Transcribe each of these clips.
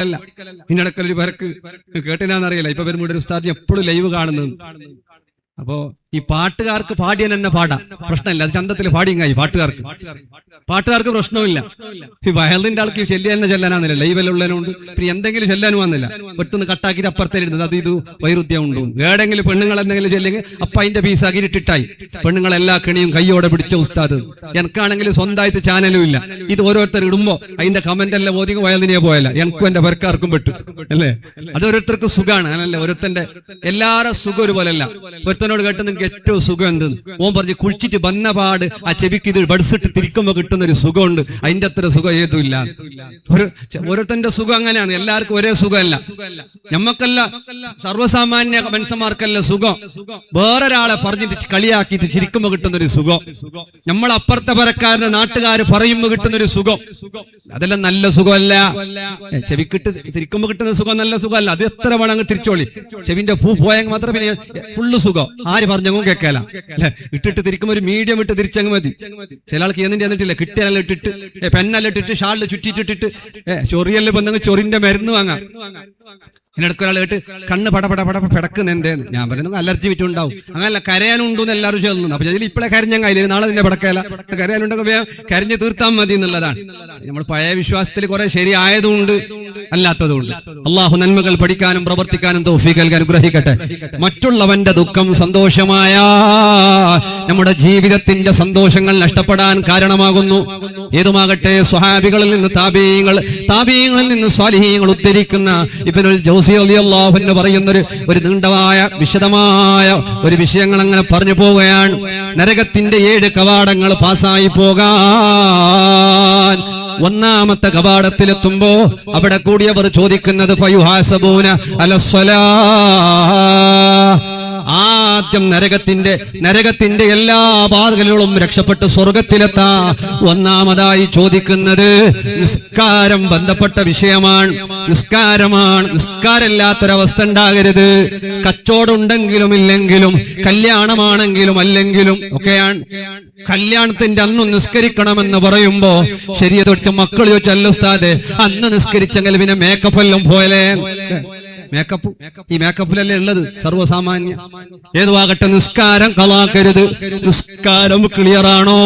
അല്ല. ഇതിനിടക്കൊരു പേർക്ക് കേട്ടിനാന്നറിയില്ല, ഇപ്പൊ വരുമ്പോൾ ഒരു ഉസ്താദ് എപ്പോഴും ലൈവ് കാണുന്നത്. അപ്പോ ഈ പാട്ടുകാർക്ക് പാടിയൻ തന്നെ പാടാം, പ്രശ്നമില്ല. അത് ചന്തത്തിൽ പാടിയങ്ങായി പാട്ടുകാർക്ക് പ്രശ്നമില്ല. ഈ വയലിന്റെ ആൾക്ക് ചെല്ലിയ തന്നെ ചെല്ലാനാന്നില്ല, ലൈവിലുള്ളതിനുണ്ട്. പിന്നെ എന്തെങ്കിലും ചെല്ലാനും വന്നില്ല, പെട്ടെന്ന് കട്ടാക്കിയിട്ട് അപ്പുറത്തേരുന്നത് അത് ഇത് വൈരുദ്ധ്യം ഉണ്ടോ. ഏടെങ്കിലും പെണ്ണുങ്ങൾ എന്തെങ്കിലും ചെല്ലെങ്കിൽ അപ്പൊ അതിന്റെ പീസാക്കി ഇട്ടിട്ടായി പെണ്ണുങ്ങളെല്ലാ കെണിയും കയ്യോടെ പിടിച്ച ഉസ്താദ്. എനിക്കാണെങ്കിൽ സ്വന്തമായിട്ട് ചാനലും ഇല്ല. ഇത് ഓരോരുത്തർ ഇടുമ്പോ അതിന്റെ കമന്റ് എല്ലാം ഓതി വയലിനെ പോയല്ല, എനിക്കും എന്റെ പേർക്കാർക്കും പെട്ടു അല്ലേ. അത് ഓരോരുത്തർക്ക് സുഖമാണ് അല്ലേ. ഓരോരുത്തന്റെ എല്ലാവരും സുഖം ഒരുപോലല്ല. ഒരുത്തനോട് കേട്ട് ഏറ്റവും സുഖം എന്ത് ഓൻ പറഞ്ഞ് കുളിച്ചിട്ട് വന്ന പാട് ആ ചെവിക്ക് ഇത് ബഡ്സിട്ട് തിരിക്കുമ്പോ കിട്ടുന്ന ഒരു സുഖമുണ്ട്, അതിന്റെ അത്ര സുഖം ഏതുമില്ല. ഓരോരുത്തന്റെ സുഖം അങ്ങനെയാണ്, എല്ലാവർക്കും ഒരേ സുഖമല്ല. നമ്മക്കല്ല സർവ്വസാമാന്യ മനുഷ്യന്മാർക്കല്ല സുഖം വേറൊരാളെ പറഞ്ഞിട്ട് കളിയാക്കിയിട്ട് ചിരിക്കുമ്പോ കിട്ടുന്ന ഒരു സുഖം, നമ്മൾ അപ്പുറത്തെ പരക്കാരന്റെ നാട്ടുകാര് പറയുമ്പോ കിട്ടുന്ന ഒരു സുഖം, അതെല്ലാം നല്ല സുഖമല്ല. ചെവിക്കിട്ട് തിരിക്കുമ്പോ കിട്ടുന്ന സുഖം നല്ല സുഖമല്ല. അത് എത്ര വേണം അങ്ങ് തിരിച്ചോളി, ചെവിന്റെ പൂ പോയെങ്കിൽ മാത്രം പിന്നെ ഫുള്ള് സുഖം. ആര് പറഞ്ഞങ്ങും കേൾക്കാല അല്ലെ. ഇട്ടിട്ട് തിരിക്കുമ്പോ ഒരു മീഡിയം ഇട്ട് തിരിച്ചങ്ങ് മതി. ചില ആൾക്ക് എന്നിട്ട് എന്നിട്ടില്ല, കിട്ടിയെല്ലാം ഇട്ടിട്ട് പെന്നെല്ലാം ഇട്ടിട്ട് ഷാളിൽ ചുറ്റിട്ടിട്ടിട്ട് ചൊറിയെല്ലാം വന്നെങ്കിൽ ചൊറിന്റെ മരുന്ന് വാങ്ങാം. ഇതിനിടയ്ക്ക് ഒരാൾ കേട്ട് കണ്ണ് പടപട പിടക്കുന്ന എന്തേന്ന് ഞാൻ പറയുന്നത് അലർജി വിറ്റുണ്ടാവും. അങ്ങനല്ല, കരയാനുണ്ടെന്ന് എല്ലാവരും ചെല്ലുന്നു. അപ്പൊ ഇതിൽ ഇപ്പോഴെ കരഞ്ഞങ്ങ അതിൽ നാളെ തന്നെ പടക്കല കരയാനുണ്ടെങ്കിൽ കരഞ്ഞ് തീർത്താൽ മതി എന്നുള്ളതാണ്. നമ്മൾ പഴയ വിശ്വാസത്തിൽ കുറെ ശരിയായതുകൊണ്ട് അല്ലാത്തതുകൊണ്ട്. അള്ളാഹു നന്മകൾ പഠിക്കാനും പ്രവർത്തിക്കാനും തൗഫീഖ് നൽകാൻ അനുഗ്രഹിക്കട്ടെ. മറ്റുള്ളവന്റെ ദുഃഖം സന്തോഷമായ നമ്മുടെ ജീവിതത്തിന്റെ സന്തോഷങ്ങൾ നഷ്ടപ്പെടാൻ കാരണമാകുന്നു. ഏതുമാകട്ടെ, സ്വഹാബികളിൽ നിന്ന് താബീങ്ങളിൽ നിന്ന് സ്വാലിഹീങ്ങൾ ഉദ്ധരിക്കുന്ന ഇബ്നുൽ ജൗസി റളിയല്ലാഹു അൻഹു പറയുന്ന ഒരു നീണ്ടമായ വിശദമായ ഒരു വിഷയങ്ങൾ അങ്ങനെ പറഞ്ഞു പോവുകയാണ്. നരകത്തിന്റെ 7 കവാടങ്ങൾ പാസ്സായി പോകാൻ ഒന്നാമത്തെ കവാടത്തിലെത്തുമ്പോ അവിടെ കൂടിയവർ ചോദിക്കുന്നത് ഫയുഹാസബൂന അലസ്സലാ. ആദ്യം നരകത്തിന്റെ എല്ലാ ബാധകളും രക്ഷപ്പെട്ട് സ്വർഗത്തിലെത്താ ഒന്നാമതായി ചോദിക്കുന്നത് നിസ്കാരം ബന്ധപ്പെട്ട വിഷയമാണ്. നിസ്കാരമില്ലാത്തൊരവസ്ഥ ഉണ്ടാകരുത്. കച്ചവടം ഉണ്ടെങ്കിലും ഇല്ലെങ്കിലും, കല്യാണമാണെങ്കിലും അല്ലെങ്കിലും ഒക്കെയാണ്. കല്യാണത്തിന്റെ അന്ന് നിസ്കരിക്കണമെന്ന് പറയുമ്പോ ശരിയത്ത് വെച്ച മക്കൾ ചോദിച്ചല്ല ഉസ്താദേ അന്ന് നിസ്കരിച്ചെങ്കിൽ പിന്നെ മേക്കപ്പ് എല്ലാം പോയല്ലേ. ഈ മേക്കപ്പിലല്ലേ ഉള്ളത് സർവ്വസാമാന്യ. ഏതുവാകട്ടെ, നിസ്കാരം കളാക്കരുത്. നിസ്കാരം ക്ലിയർ ആണോ,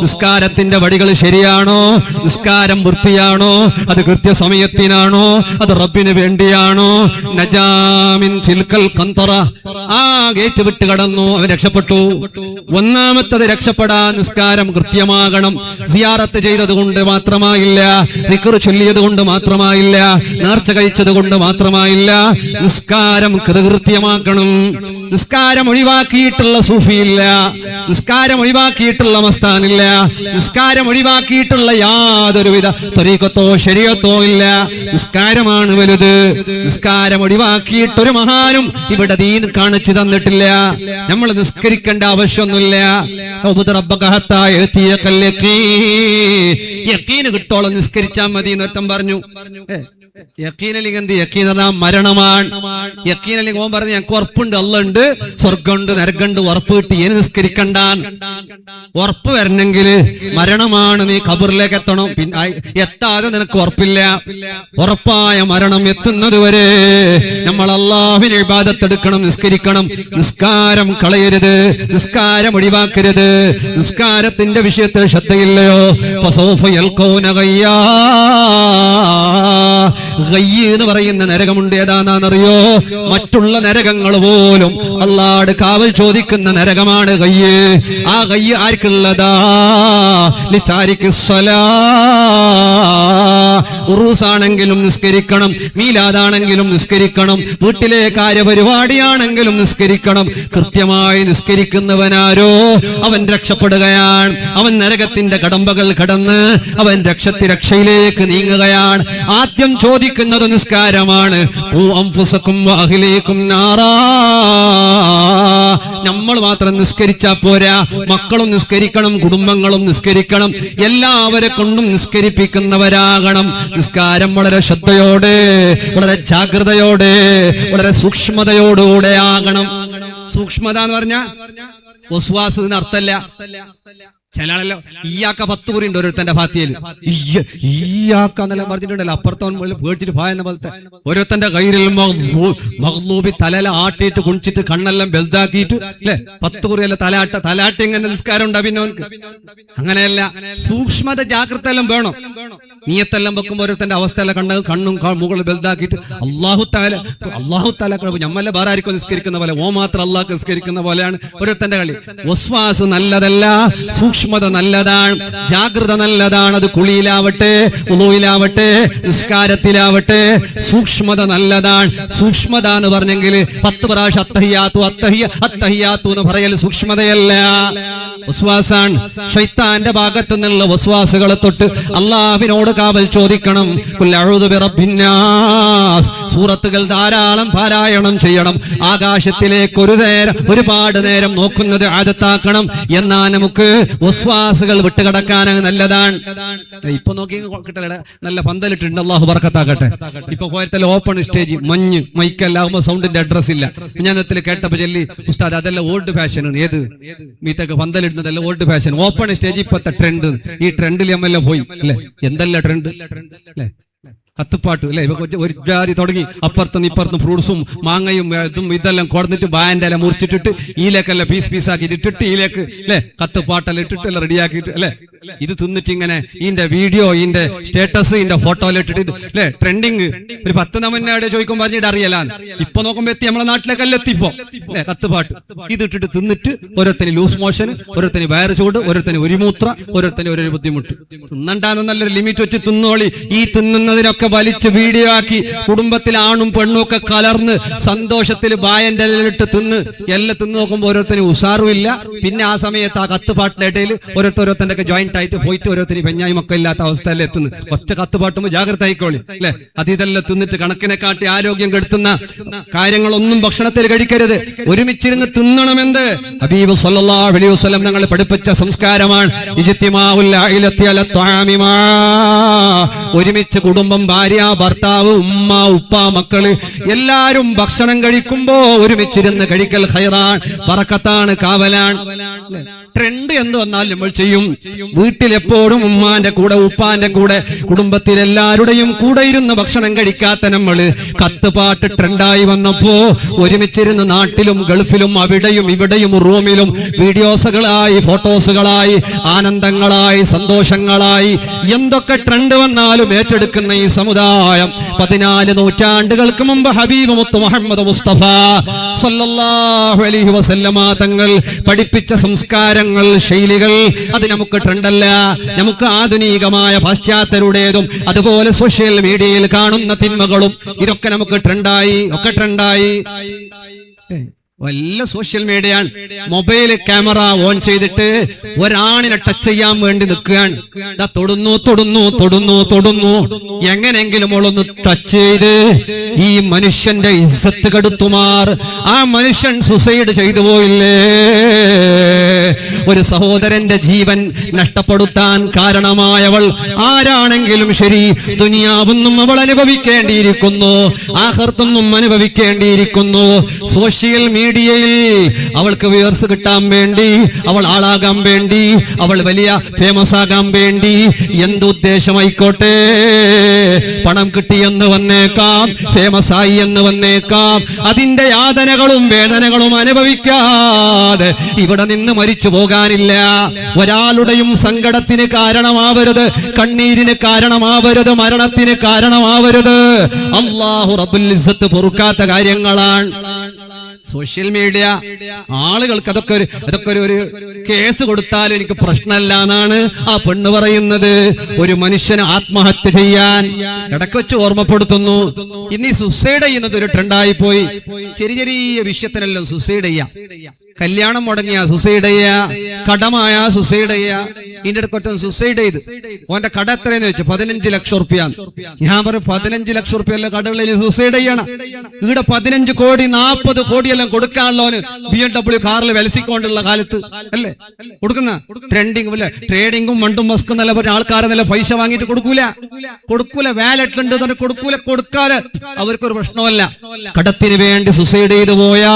നിസ്കാരത്തിന്റെ വടികൾ ശരിയാണോ, നിസ്കാരം വൃത്തിയാണോ, അത് കൃത്യസമയത്തിനാണോ, അത് റബ്ബിന് വേണ്ടിയാണോ. നജാമിൻ തിൽക്കൽ ഖന്തറ, ആ ഗേറ്റ് വിട്ട് കടന്നു, അവൻ രക്ഷപ്പെട്ടു. ഒന്നാമത്തത് രക്ഷപ്പെടാൻ നിസ്കാരം കൃത്യമാകണം. സിയാറത്ത് ചെയ്തത് കൊണ്ട് മാത്രമായില്ല, ദിക്ർ ചൊല്ലിയത് കൊണ്ട് മാത്രമായില്ല, നേർച്ച കഴിച്ചത് കൊണ്ട് മാത്രമായില്ല. നിസ്കാരം കൃത്യമാക്കണം. നിസ്കാരം ഒഴിവാക്കിയിട്ടുള്ള സൂഫിയില്ല, നിസ്കാരം ഒഴിവാക്കിയിട്ടുള്ള മസ്താനില്ല, നിസ്കാരം ഒഴിവാക്കിയിട്ടുള്ള യാതൊരുവിധ ത്വരീഖത്തോ ശരീഅത്തോ ഇല്ല. നിസ്കാരമാണ് വലുത്. നിസ്കാരം ഒഴിവാക്കിയിട്ടൊരു മഹാനും ഇവിടെ ദീൻ കാണിച്ചു തന്നിട്ടില്ല. നമ്മൾ നിസ്കരിക്കേണ്ട ആവശ്യമൊന്നുമില്ല. യഖീൻ കിട്ടോളം നിസ്കരിച്ചാൽ മതി എന്നർത്ഥം പറഞ്ഞു. മരണമാണ്. യഖീനല്ലെങ്കിൽ ഓൻ പറഞ്ഞു ഞങ്ങൾക്ക് ഉറപ്പുണ്ട്, അള്ളയുണ്ട്, സ്വർഗമുണ്ട്, നരകമുണ്ട്, ഉറപ്പ് കിട്ടി, ഇനി നിസ്കരിക്കണ്ട. ഉറപ്പ് വരണമെങ്കിൽ മരണമാണ്, നീ ഖബറിലേക്ക് എത്തണം. എത്താതെ നിനക്ക് ഉറപ്പില്ല. ഉറപ്പായ മരണം എത്തുന്നത് വരെ നമ്മൾ അല്ലാഹുവിനെ ഇബാദത്ത് എടുക്കണം, നിസ്കരിക്കണം. നിസ്കാരം കളയരുത്, നിസ്കാരം ഒഴിവാക്കരുത്. നിസ്കാരത്തിന്റെ വിഷയത്തിൽ ശ്രദ്ധയില്ലയോ, ഫസൗഫ യൽഖൗന ഗയ്യാ. ഗയ്യ് എന്ന് പറയുന്ന നരകമുണ്ട്. ഏതാണെന്നറിയോ? മറ്റുള്ള നരകങ്ങൾ പോലും അല്ലാഹുവോട് കാവൽ ചോദിക്കുന്ന നരകമാണ് ഗയ്യ്. ആ ഗയ്യ് ആർക്കുള്ളതാ? ഉറൂസാണെങ്കിലും നിസ്കരിക്കണം, മീലാദാണെങ്കിലും നിസ്കരിക്കണം, വീട്ടിലെ കാര്യപരിപാടിയാണെങ്കിലും നിസ്കരിക്കണം. കൃത്യമായി നിസ്കരിക്കുന്നവനാരോ അവൻ രക്ഷപ്പെടുകയാണ്. അവൻ നരകത്തിന്റെ കടമ്പകൾ കടന്ന് അവൻ രക്ഷയിലേക്ക് നീങ്ങുകയാണ്. ആദ്യം ചോദിക്കുന്നത് നിസ്കാരമാണ്. നമ്മൾ മാത്രം നിസ്കരിച്ചാ പോരാ, മക്കളും നിസ്കരിക്കണം, കുടുംബങ്ങളും നിസ്കരിക്കണം, എല്ലാവരെ കൊണ്ടും നിസ്കരിപ്പിക്കുന്നവരാകണം. നിസ്കാരം വളരെ ശ്രദ്ധയോടെ, വളരെ ജാഗ്രതയോടെ, വളരെ സൂക്ഷ്മതയോടുകൂടെ ആകണം. സൂക്ഷ്മത എന്ന് പറഞ്ഞാൽ വസ്വാസ് അർത്ഥമല്ല. ചില ആളല്ലോ ഈയാക്ക 10 കുറി ഉണ്ട് ഓരോരുത്തന്റെ ഫാത്തിയയിൽ. ഈയാക്ക എന്നെല്ലാം പറഞ്ഞിട്ടുണ്ടല്ലോ, അപ്പുറത്തവൻ പേടിച്ചിട്ട് ഭാ എന്ന പോലത്തെ ഓരോരുത്തന്റെ കയ്യിൽ മഗ്ലൂബി തലല ആട്ടിയിട്ട് കുണിച്ചിട്ട് കണ്ണെല്ലാം ബെൽതാക്കിയിട്ട് അല്ലെ 10 കുറിയല്ല തലാട്ടി എങ്ങനെ നിസ്കാരം ഉണ്ടാ പിന്നെ അവനക്ക്. അങ്ങനെയല്ല, സൂക്ഷ്മത ജാഗ്രത എല്ലാം വേണം. നീയത്തെല്ലാം വെക്കുമ്പോൾ ഓരോരുത്തന്റെ അവസ്ഥയെല്ലാം കണ്ണും മുകളിൽ ബെൽതാക്കിയിട്ട് അള്ളാഹു താല ഞമ്മല്ല വേറെ ആയിരിക്കും നിസ്കരിക്കുന്ന പോലെ, ഓ മാത്രം അള്ളാഹ് നിസ്കരിക്കുന്ന പോലെയാണ് ഓരോരുത്തന്റെ കളി. വസ്വാസ് നല്ലതല്ല, സൂക്ഷ്മത നല്ലതാണ്, ജാഗ്രത നല്ലതാണ്. അത് കുളിയിലാവട്ടെ, ഉളൂയിലാവട്ടെ, നിസ്കാരത്തിലാവട്ടെ, സൂക്ഷ്മത നല്ലതാണ്. സൂക്ഷ്മത എന്ന് പറഞ്ഞെങ്കിൽ 10 പ്രാവശ്യം അത്തഹിയാത്തു എന്ന് പറയൽ സൂക്ഷ്മതയല്ല, വസ്വാസാണ്. ശൈത്താന്റെ ഭാഗത്തു നിന്നുള്ള വസ്വാസുകളെ തൊട്ട് അള്ളാഹുവിനോട് കാവൽ ചോദിക്കണം. ഖുൽ അഊദു ബിറബ്ബിന്നാസ് സൂറത്തുകൾ ധാരാളം പാരായണം ചെയ്യണം. ആകാശത്തിലേക്ക് ഒരുപാട് നേരം നോക്കുന്നത് ആദത്താക്കണം. എന്നാൽ നമുക്ക് വസ്വാസുകൾ വിട്ടുകിടക്കാൻ നല്ലതാണ്. ഇപ്പൊ നോക്കി കിട്ടല നല്ല പന്തലിട്ടുണ്ട്, അള്ളാഹു ബർക്കത്താക്കട്ടെ. ഇപ്പൊ പോയത്തല്ല ഓപ്പൺ സ്റ്റേജ്, മഞ്ഞ് മൈക്കെല്ലാകുമ്പോ സൗണ്ടിന്റെ അഡ്രസ് ഇല്ല. ഞാൻ കേട്ടപ്പോ ചെല്ലി ഉസ്താദ് അതെല്ലാം ഓൾഡ് ഫാഷൻ. ഏത് മീത്തൊക്കെ പന്തലിടുന്നതല്ല ഓൾഡ് ഫാഷൻ. ഓപ്പൺ സ്റ്റേജ് ഇപ്പത്തെ ട്രെൻഡ്. ഈ ട്രെൻഡിൽ നമ്മളെല്ലാം പോയി അല്ലെ, എന്തെല്ലാം ട്രെൻഡ് അല്ലെ, കത്തുപ്പാട്ട് അല്ലെ. ഒരു ജാതി തുടങ്ങി അപ്പുറത്തും ഇപ്പുറത്തും ഫ്രൂട്ട്സും മാങ്ങയും ഇതെല്ലാം കൊടുത്തിട്ട് ബാൻ്റെ എല്ലാം മുറിച്ചിട്ടിട്ട് ഈലേക്കെല്ലാം പീസ് ആക്കിയിട്ട് ഇട്ടിട്ട് ഈലേക്ക് അല്ലെ കത്തുപ്പാട്ടെല്ലാം ഇട്ടിട്ട് എല്ലാം റെഡിയാക്കിയിട്ട് അല്ലെ. ഇത് തിന്നിട്ട് ഇങ്ങനെ ഇതിന്റെ വീഡിയോ, ഇതിന്റെ സ്റ്റാറ്റസ്, ഇതിന്റെ ഫോട്ടോ എല്ലാം ഇട്ടിട്ട് അല്ലെ ട്രെൻഡിങ്. ഒരു 10 നമ്മനോട് ചോദിക്കുമ്പോൾ പറഞ്ഞിട്ട് അറിയല. ഇപ്പൊ നോക്കുമ്പോ എത്തി നമ്മളെ നാട്ടിലേക്കല്ല എത്തിപ്പോ അല്ലെ കത്തുപാട്ട്. ഇത് ഇട്ടിട്ട് തിന്നിട്ട് ഓരോരുത്തന് ലൂസ് മോഷൻ, ഓരോരുത്തന് വയറ് ചൂട്, ഓരോരുത്തന് ഒരു മൂത്ര, ഓരോരുത്തന് ഒരു ബുദ്ധിമുട്ട്. തിന്നണ്ടാന്ന് നല്ലൊരു ലിമിറ്റ് വെച്ച് തിന്നോളി. ഈ തിന്നുന്നതിനൊക്കെ വലിച്ച് വീഡിയോ ആക്കി കുടുംബത്തിൽ ആണും പെണ്ണും ഒക്കെ കലർന്ന് സന്തോഷത്തിൽ ബായന്റെ ഇട്ട് തിന്ന് എല്ലാം തിന്ന് നോക്കുമ്പോൾ ഓരോരുത്തരും ഉഷാറും ഇല്ല. പിന്നെ ആ സമയത്ത് ആ കത്തുപാട്ടിന്റെ ഇടയിൽ ഓരോരുത്തരുടെ ഒക്കെ ജോയിന്റ് ആയിട്ട് പോയിട്ട് ഓരോരുത്തരും പെഞ്ഞായി മക്കൾ ഇല്ലാത്ത അവസ്ഥയിൽ എത്തുന്നത്. ഒറ്റ കത്തുപാട്ടുമ്പോൾ ജാഗ്രത ആയിക്കോളി അല്ലെ. അതിതെല്ലാം തിന്നിട്ട് കണക്കിനെ കാട്ടി ആരോഗ്യം കെടുത്തുന്ന കാര്യങ്ങളൊന്നും ഭക്ഷണത്തിൽ കഴിക്കരുത്. ഒരുമിച്ചിരുന്ന് തിന്നണമെന്ന് ഹബീബ് സല്ലല്ലാഹു അലൈഹി വസല്ലം ഞങ്ങൾ പഠിപ്പിച്ച സംസ്കാരമാണ്. ഇജ്തിമാഉൽ അഇലത്തി അല ത്വആമി മാ, ഒരുമിച്ച് കുടുംബം, ഭാര്യ, ഭർത്താവ്, ഉമ്മ, ഉപ്പ, മക്കള് എല്ലാരും ഭക്ഷണം കഴിക്കുമ്പോ ഒരുമിച്ചിരുന്ന് കഴിക്കൽ ഖൈറാൻ, ബറക്കത്താണ്, കാവലാണ്. ട്രെൻഡ് എന്ന് വന്നാൽ നമ്മൾ ചെയ്യും. വീട്ടിൽ എപ്പോഴും ഉമ്മാന്റെ കൂടെ ഉപ്പാന്റെ കൂടെ കുടുംബത്തിൽ എല്ലാവരുടെയും കൂടെ ഇരുന്ന് ഭക്ഷണം കഴിക്കാത്ത നമ്മള് കത്തുപാട്ട് ട്രെൻഡായി വന്നപ്പോ ഒരുമിച്ചിരുന്ന് നാട്ടിലും ഗൾഫിലും അവിടെയും ഇവിടെയും റൂമിലും വീഡിയോസുകളായി, ഫോട്ടോസുകളായി, ആനന്ദങ്ങളായി, സന്തോഷങ്ങളായി എന്തൊക്കെ ട്രെൻഡ് വന്നാലും ഏറ്റെടുക്കുന്ന ഈ സമുദായം 14 നൂറ്റാണ്ടുകൾക്ക് മുമ്പ് ഹബീബ് മുത്ത് മുഹമ്മദ് മുസ്തഫ സല്ലല്ലാഹു അലൈഹി വസല്ലമ തങ്ങൾ പഠിപ്പിച്ച സംസ്കാരങ്ങൾ, ശൈലികൾ അത് നമുക്ക് ട്രെൻഡല്ല. നമുക്ക് ആധുനികമായ പാശ്ചാത്യരുടേതും അതുപോലെ സോഷ്യൽ മീഡിയയിൽ കാണുന്ന തിന്മകളും ഇതൊക്കെ നമുക്ക് ട്രെൻഡായി. വല്ല സോഷ്യൽ മീഡിയയാണ്. മൊബൈൽ ക്യാമറ ഓൺ ചെയ്തിട്ട് ഒരാണിനെ ടച്ച് ചെയ്യാൻ വേണ്ടി നിൽക്കുകയാണ്. തൊടുന്നു. എങ്ങനെങ്കിലും ഓളൊന്ന് ടച്ച് ചെയ്ത് ഈ മനുഷ്യന്റെ ഇസ്സത്ത് കെടുത്തുമാർ ആ മനുഷ്യൻ സുസൈഡ് ചെയ്തു പോയില്ലേ. ഒരു സഹോദരന്റെ ജീവൻ നഷ്ടപ്പെടുത്താൻ കാരണമായവൾ ആരാണെങ്കിലും ശരി, ദുനിയാവൊന്നും അവൾ അനുഭവിക്കേണ്ടിയിരിക്കുന്നു, ആഖിറത്തൊന്നും അനുഭവിക്കേണ്ടിയിരിക്കുന്നു. സോഷ്യൽ മീഡിയയിൽ അവൾക്ക് വ്യൂവേഴ്സ് കിട്ടാൻ വേണ്ടി, അവൾ ആളാകാൻ വേണ്ടി, അവൾ വലിയ ഫേമസ് ആകാൻ വേണ്ടി, എന്തുദ്ദേശമായിക്കോട്ടെ, പണം കിട്ടിയെന്ന് വന്നേക്കാം, ഫേമസ് ആയി എന്ന് വന്നേക്കാം, അതിന്റെ യാതനകളും വേദനകളും അനുഭവിക്കാതെ ഇവിടെ നിന്ന് മരിച്ചു പോകാനില്ല. ഒരാളുടെയും സങ്കടത്തിന് കാരണമാവരുത്, കണ്ണീരിന് കാരണമാവരുത്, മരണത്തിന് കാരണമാവരുത്. അല്ലാഹു റബ്ബുൽ ഇസ്സത്ത് പൊറുക്കാത്ത കാര്യങ്ങളാണ് സോഷ്യൽ മീഡിയ. ആളുകൾക്ക് അതൊക്കെ ഒരു കേസ് കൊടുത്താൽ എനിക്ക് പ്രശ്നമല്ല എന്നാണ് ആ പെണ്ണ് പറയുന്നത്. ഒരു മനുഷ്യന് ആത്മഹത്യ ചെയ്യാൻ ഇടയ്ക്ക് വെച്ച് ഓർമ്മപ്പെടുത്തുന്നു. ഇന്ന് ഈ സുസൈഡ് ചെയ്യുന്നത് ഒരു ട്രെൻഡായി പോയി. ചെറിയ വിഷയത്തിനെല്ലാം സുസൈഡ് ചെയ്യാം. കല്യാണം മുടങ്ങിയ സുസൈഡ് ചെയ്യാ, കടമായ സുസൈഡ് ചെയ്യാ. ഇതിന്റെ അടുത്ത് സുസൈഡ് ചെയ്ത് ഓന്റെ കട എത്രയെന്ന് വെച്ചു 15 ലക്ഷം റുപ്യാണ്. ഞാൻ പറഞ്ഞു 15 ലക്ഷം റുപ്യല്ല കടകളിൽ സുസൈഡ് ചെയ്യണം. ഇവിടെ 15 കോടി 40 കോടിയെല്ലാം കൊടുക്കാനുള്ളവന് BMW കാറിൽ വിലസിക്കൊണ്ടുള്ള കാലത്ത് അല്ലേ കൊടുക്കുന്ന ട്രേഡിങ്ങും മണ്ടും മസ്കും നല്ല പറഞ്ഞ ആൾക്കാരെ നല്ല പൈസ വാങ്ങിയിട്ട് കൊടുക്കൂല വാലറ്റിലുണ്ട് കൊടുക്കാതെ അവർക്കൊരു പ്രശ്നമല്ല. കടത്തിന് വേണ്ടി സുസൈഡ് ചെയ്തു പോയാ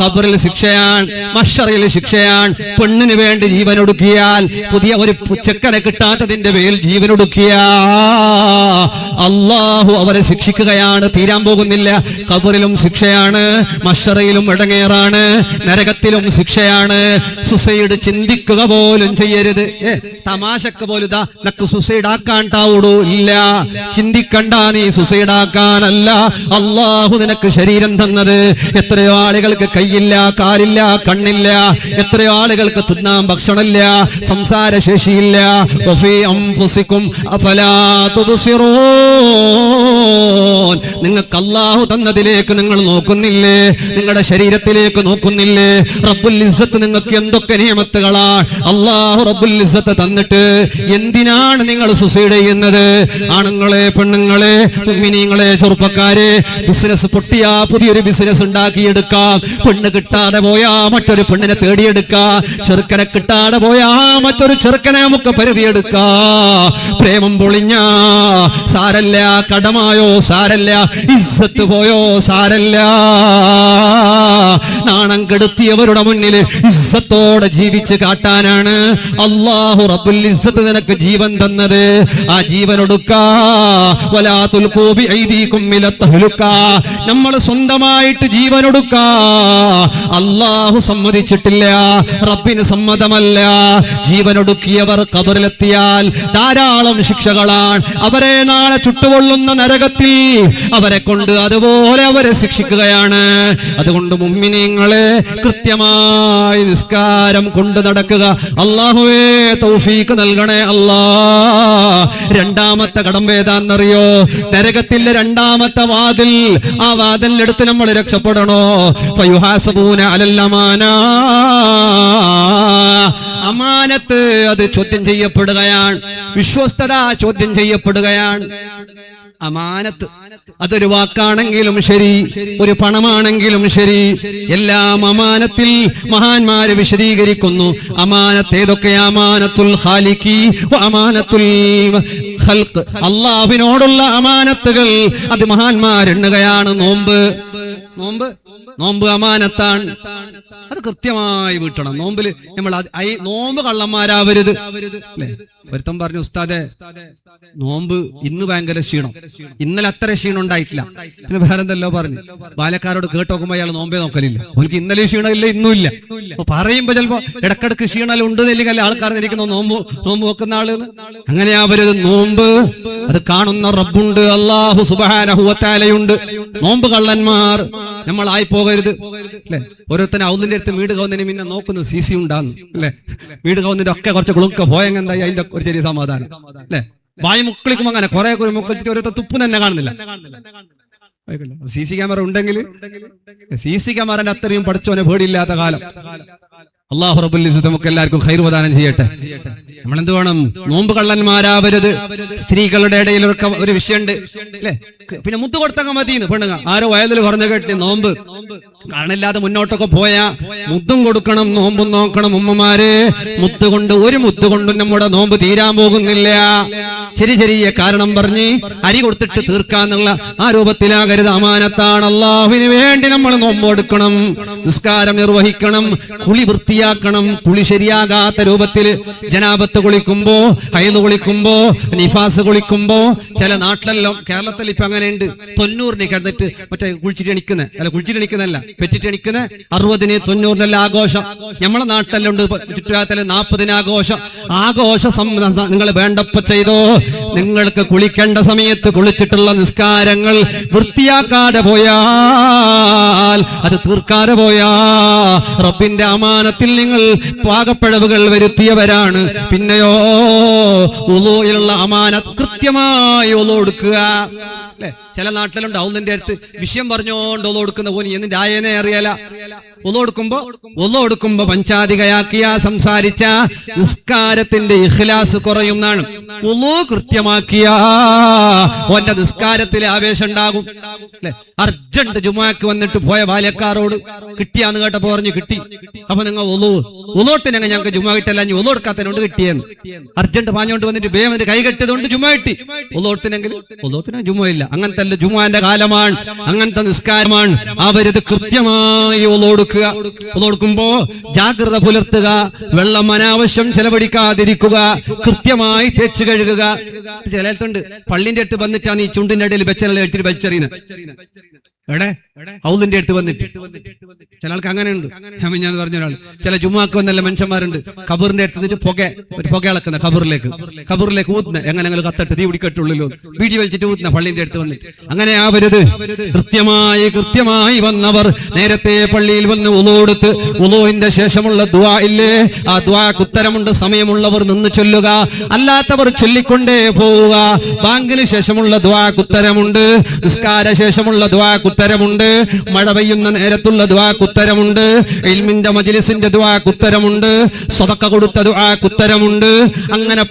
ഖബറിൽ ശിക്ഷ ശിക്ഷയാണ്, മഹ്ശറിൽ ശിക്ഷയാണ്. പെണ്ണിന് വേണ്ടി ജീവൻ ഒടുക്കിയാൽ, പുതിയ ഒരു ചെക്കനെ കിട്ടാത്തതിന്റെ പേരിൽ ജീവൻ ഒടുക്കിയ അള്ളാഹു അവരെ ശിക്ഷിക്കുകയാണ്. തീരാൻ പോകുന്നില്ല. ഖബറിലും ശിക്ഷയാണ്, മഹ്ശറിലും ഇടങ്ങേറാണ്, നരകത്തിലും ശിക്ഷയാണ്. സുസൈഡ് ചിന്തിക്കുക പോലും ചെയ്യരുത്. തമാശക്ക് പോലും നക്ക് സുസൈഡ് ആക്കാണ്ടാവൂടൂ. ഇല്ല, ചിന്തിക്കണ്ട. നീ സുസൈഡ് ആക്കാനല്ല അള്ളാഹു നിനക്ക് ശരീരം തന്നത്. എത്രയോ ആളുകൾക്ക് കൈയില്ല, കാലില്ല, കണ്ണില്ല. എത്രയോ ആളുകൾക്ക് തിന്നാൻ ഭക്ഷണമില്ല, സംസാര ശേഷിയില്ല. വഫീ അൻഫുസികും അഫലാ തുബ്സിറൂൻ. നിങ്ങൾക്ക് അല്ലാഹു തന്നതിലേക്ക് നിങ്ങൾ നോക്കുന്നില്ലേ? നിങ്ങളുടെ ശരീരത്തിലേക്ക് നോക്കുന്നില്ലേ? റബ്ബുൽ ഇസ്സത്ത് നിങ്ങൾക്ക് എന്തൊക്കെ നിയമത്തുകളാണ് അല്ലാഹു റബ്ബുൽ ഇസ്സത്ത് തന്നിട്ട് എന്തിനാണ് നിങ്ങൾ സുസൈഡ് ചെയ്യുന്നത്? ആണുങ്ങളെ, പെണ്ണുങ്ങളെ, മുഅ്മിനീങ്ങളെ, ചെറുപ്പക്കാരെ, ബിസിനസ് പൊട്ടിയാ പുതിയൊരു ബിസിനസ് ഉണ്ടാക്കിയെടുക്കാം. പെണ്ണ് കിട്ടാതെ പോയാ മറ്റൊരു പെണ്ണിനെ തേടിയെടുക്കാം. ചെറുക്കനെ കിട്ടാതെ പോയാ മറ്റൊരു ചെറുക്കനെ നമുക്ക് പരിധിയെടുക്കാം. പ്രേമം പൊളിഞ്ഞ സാരല്ല, കടമായോ സാരല്ല, ഇസ്സത്ത് പോയോ സാരല്ല. നാണം കെടുത്തിയവരുടെ മുന്നിൽ ഇസ്സത്തോടെ ജീവിച്ച് കാട്ടാനാണ് അല്ലാഹു റബ്ബുൽ ഇസ്സത്ത് നിനക്ക് ജീവൻ തന്നത്. ആ ജീവൻ ഒടുക്കാ. വലാ തുൽഖൂ ബിഐദീകും ഇലാ തഹ്ലുക. നമ്മൾ സ്വന്തമായിട്ട് ജീവൻ ഒടുക്കാ. അല്ലാഹു സമ്മതിച്ചിട്ടില്ല, റബ്ബിന് സമ്മതമല്ല. ജീവൻ ഒടുക്കിയവർ ഖബറിലെത്തിയാൽ ധാരാളം ശിക്ഷകളാണ്. അവരെ നാളെ ചുട്ടുപൊള്ളുന്ന നരകത്തിൽ അവരെ കൊണ്ട് അതുപോലെ അവരെ ശിക്ഷിക്കുകയാണ്. അതുകൊണ്ട് മുഅ്മിനീങ്ങളെ, കൃത്യമായി നിസ്കാരം കൊണ്ട് നടക്കുക. അല്ലാഹുവേ തൗഫീഖ് നൽകണേ അല്ലാ. രണ്ടാമത്തെ കടമ്പ ഏതാണെന്നറിയോ? നരകത്തിലെ രണ്ടാമത്തെ വാതിൽ. ആ വാതിലിനടുത്ത് നമ്മൾ രക്ഷപ്പെടണോ? ഫയുഹാസബൂന അലൽ അമാന. അമാനത്ത് അത് ചോദ്യം ചെയ്യപ്പെടുകയാണ്. വിശ്വസ്തത ചോദ്യം ചെയ്യപ്പെടുകയാണ്. അമാനത്ത് അതൊരു വാക്കാണെങ്കിലും ശരി, ഒരു പണമാണെങ്കിലും ശരി, എല്ലാം അമാനത്തിൽ മഹാന്മാര് വിശദീകരിക്കുന്നു. അമാനത്ത് ഏതൊക്കെ? അമാനത്തുൽ ഖാലിഖി വ അമാനത്തുൽ ഖൽഖ്. അല്ലാഹുവിനോടുള്ള അമാനത്തുകൾ അത് മഹാന്മാരെണ്ണുകയാണ്. നോമ്പ് അമാനത്താണ്. അത് കൃത്യമായി വീട്ടണം. നോമ്പില് നമ്മൾ നോമ്പ് കള്ളന്മാരാവരുത്. ഒരുത്തൻ പറഞ്ഞു, ഉസ്താദെ നോമ്പ് ഇന്ന് ഭയങ്കര ക്ഷീണം, ഇന്നലെ അത്ര ക്ഷീണം ഉണ്ടായിട്ടില്ല. പിന്നെ വേറെ എന്തെല്ലോ പറഞ്ഞു. ബാലക്കാരോട് കേട്ടോക്കുമ്പോ അയാൾ നോമ്പേ നോക്കലില്ല. എനിക്ക് ഇന്നലെ ക്ഷീണമില്ല, ഇന്നും ഇല്ല. അപ്പൊ പറയുമ്പോ ചിലപ്പോ ഇടക്കിടക്ക് ക്ഷീണം ഉണ്ട് എന്നില്ലെങ്കിൽ ആൾക്കാർ ഇരിക്കുന്ന നോമ്പ് വെക്കുന്ന ആള്. അങ്ങനെയാവരുത്. നോമ്പ് അത് കാണുന്ന റബ്ബുണ്ട്, അല്ലാഹു സുബ്ഹാനഹു വ തആലയുണ്ട്. നോമ്പ് കള്ളന്മാർ നമ്മളായി പോകരുത്. അല്ലെ, ഓരോരുത്തരും ഔലിന്റെ അടുത്ത് വീട് കവുന്നതിന് പിന്നെ നോക്കുന്നു CC ഉണ്ടാന്ന്. അല്ലെ, വീട് കവുന്നതിന്റെ ഒക്കെ കുറച്ച് കുളുക്ക പോയെന്തായി അതിന്റെ ഒരു ചെറിയ സമാധാനം. അല്ലെ, വായ മുക്കളിക്കും അങ്ങനെ കുറെ മുക്കളിച്ചിട്ട് ഓരോരുത്തർ തുപ്പ് തന്നെ കാണുന്നില്ല. CC ക്യാമറ ഉണ്ടെങ്കിൽ CC ക്യാമറന്റെ അത്രയും പഠിച്ചോനെ പേടിയില്ലാത്ത കാലം. അല്ലാഹു റബ്ബുൽ ഇസ്സത്ത് നമുക്ക് എല്ലാവർക്കും ഖൈർ പ്രദാനം ചെയ്യട്ടെ. നമ്മൾ എന്ത് വേണം? നോമ്പ് കള്ളന്മാരാവരുത്. സ്ത്രീകളുടെ ഇടയിൽ ഒരു വിഷയമുണ്ട്. അല്ലെ, പിന്നെ മുത്ത് കൊടുത്തൊക്കെ മതിന്ന് പെണ്ണുങ്ങ. ആരോ വയലിൽ പറഞ്ഞു കേട്ടി നോമ്പ് കാണില്ലാതെ മുന്നോട്ടൊക്കെ പോയാ മുത്തും കൊടുക്കണം, നോമ്പും നോക്കണം. ഉമ്മമാര്, ഒരു മുത്ത് കൊണ്ടും നമ്മുടെ നോമ്പ് തീരാൻ പോകുന്നില്ല. ചെറിയ കാരണം പറഞ്ഞ് അരി കൊടുത്തിട്ട് തീർക്കാന്നുള്ള ആ രൂപത്തിലാകരുത്. അമാനത്താണ്. അല്ലാഹുവിന് വേണ്ടി നമ്മൾ നോമ്പ് എടുക്കണം, നിസ്കാരം നിർവഹിക്കണം, കുളി വൃത്തിയാക്കണം. കുളി ശരിയാകാത്ത രൂപത്തിൽ ജനാബത്ത് കുളിക്കുമ്പോ, ഹൈദ് കുളിക്കുമ്പോ, നിഫാസ് കുളിക്കുമ്പോ, ചില നാട്ടിലെല്ലാം കേരളത്തിൽ ഇപ്പൊ അങ്ങനെയുണ്ട്. 90 കിടന്നിട്ട് മറ്റേ കുളിച്ചിട്ട് എണിക്കുന്നല്ല പെറ്റിട്ട് എണിക്കുന്ന 60, 90 ആഘോഷം. നമ്മളെ നാട്ടിലെല്ലാം ഉണ്ട്. ചുറ്റുപാടത്തില് 40 ആഘോഷം. നിങ്ങൾ വേണ്ടപ്പോ ചെയ്തോ. നിങ്ങൾക്ക് കുളിക്കേണ്ട സമയത്ത് കുളിച്ചിട്ടുള്ള നിസ്കാരങ്ങൾ വൃത്തിയാക്കാതെ പോയാൽ, അത് തീർക്കാതെ പോയാ റബ്ബിന്റെ അമാനത്തിൽ നിങ്ങൾ പാകപ്പിഴവുകൾ വരുത്തിയവരാണ്. പിന്നെയോ ഉളൂയിലുള്ള അമാനത്ത് കൃത്യമായി ഉളൂ എടുക്കുക. അല്ലെ, ചില നാട്ടിലുണ്ട് ഔലിന്റെ അടുത്ത് വിഷയം പറഞ്ഞോണ്ട് ഒളു കൊടുക്കുന്ന പോനി എന്നിന്റെ ആയനെ അറിയാല. ഒളു കൊടുക്കുമ്പോ പഞ്ചാധികയാക്കിയ സംസാരിച്ച നിസ്കാരത്തിന്റെ ഇഖ്ലാസ് കുറയുന്നതാണ്. ഒളു കൃത്യമാക്കിയ ഓന്റെ നിസ്കാരത്തിലെ ആവേശം ഉണ്ടാകും. അല്ലെ, അർജന്റ് ജുമാക്ക് വന്നിട്ട് പോയ ബാല്യക്കാരോട് കിട്ടിയാന്ന് കേട്ടപ്പോ പറഞ്ഞു കിട്ടി. അപ്പൊ നിങ്ങൾ ഒളോട്ടിനങ്ങ് ഞങ്ങൾക്ക് ജുമ കിട്ടല്ല, ഒളു കൊടുക്കാത്തതിനോട് കിട്ടിയെന്ന്. അർജന്റ് പാഞ്ഞോണ്ട് വന്നിട്ട് വേഗം കൈ കെട്ടിയതുകൊണ്ട് ജുമ കിട്ടി. ഒളോട്ടിനെങ്കിൽ ജുമ ഇല്ല. അങ്ങനത്തെ ജുമാന്റെ കാലമാണ്, അങ്ങനത്തെ നിസ്കാരമാണ്. അവരിത് കൃത്യമായി ഒളോടുക്കുക. കൊടുക്കുമ്പോ ജാഗ്രത പുലർത്തുക, വെള്ളം അനാവശ്യം ചെലവഴിക്കാതിരിക്കുക, കൃത്യമായി തേച്ച് കഴുകുക. ചിലത്തുണ്ട് പള്ളിന്റെ അടുത്ത് വന്നിട്ടാണ് ഈ ചുണ്ടിന്റെ ഇടയിൽ വെച്ചെല്ലാം എടുത്തിട്ട് വലിച്ചെറിയുന്നത്. എവിടെ ഔദിന്റെ അടുത്ത് വന്നിട്ട് ചില ആൾക്ക് അങ്ങനെ ഉണ്ട്. ഞാൻ പറഞ്ഞ ഒരാൾ ചില ജുമാക്ക് വന്നല്ല മനുഷ്യന്മാരുണ്ട്, ഖബറിന്റെ അടുത്ത് നിന്നിട്ട് ഒരു പുക ഇളക്കുന്ന ഖബറിലേക്ക് ഊത്തുന്ന, എങ്ങനെ കത്തട്ട് തീ പിടിക്കട്ടുള്ളൂ വീടി വലിച്ചിട്ട് ഊത്തുന്ന പള്ളിന്റെ അടുത്ത് വന്നിട്ട്. അങ്ങനെ ആവരുത്. കൃത്യമായി വന്നവർ നേരത്തെ പള്ളിയിൽ വന്ന് ഉളൂടുത്ത് ഉളൂവിന്റെ ശേഷമുള്ള ദുആ ഇല്ലേ, ആ ദുആക്ക് ഉത്തരമുണ്ട്. സമയമുള്ളവർ നിന്ന് ചൊല്ലുക, അല്ലാത്തവർ ചൊല്ലിക്കൊണ്ടേ പോവുക. ബാങ്കിന് ശേഷമുള്ള ദുആക്ക് ഉത്തരമുണ്ട്, നിസ്കാര ശേഷമുള്ള ദുആക്ക് ഉത്തരമുണ്ട്, മഴ പെയ്യുന്ന നേരത്തുള്ള ദുആക്ക് ഉത്തരമുണ്ട്, ഇൽമിന്റെ മജ്ലിസിന്റെ ദുആക്ക് ഉത്തരമുണ്ട്, സദഖ കൊടുത്ത ദുആക്ക് ഉത്തരമുണ്ട്. അങ്ങനെ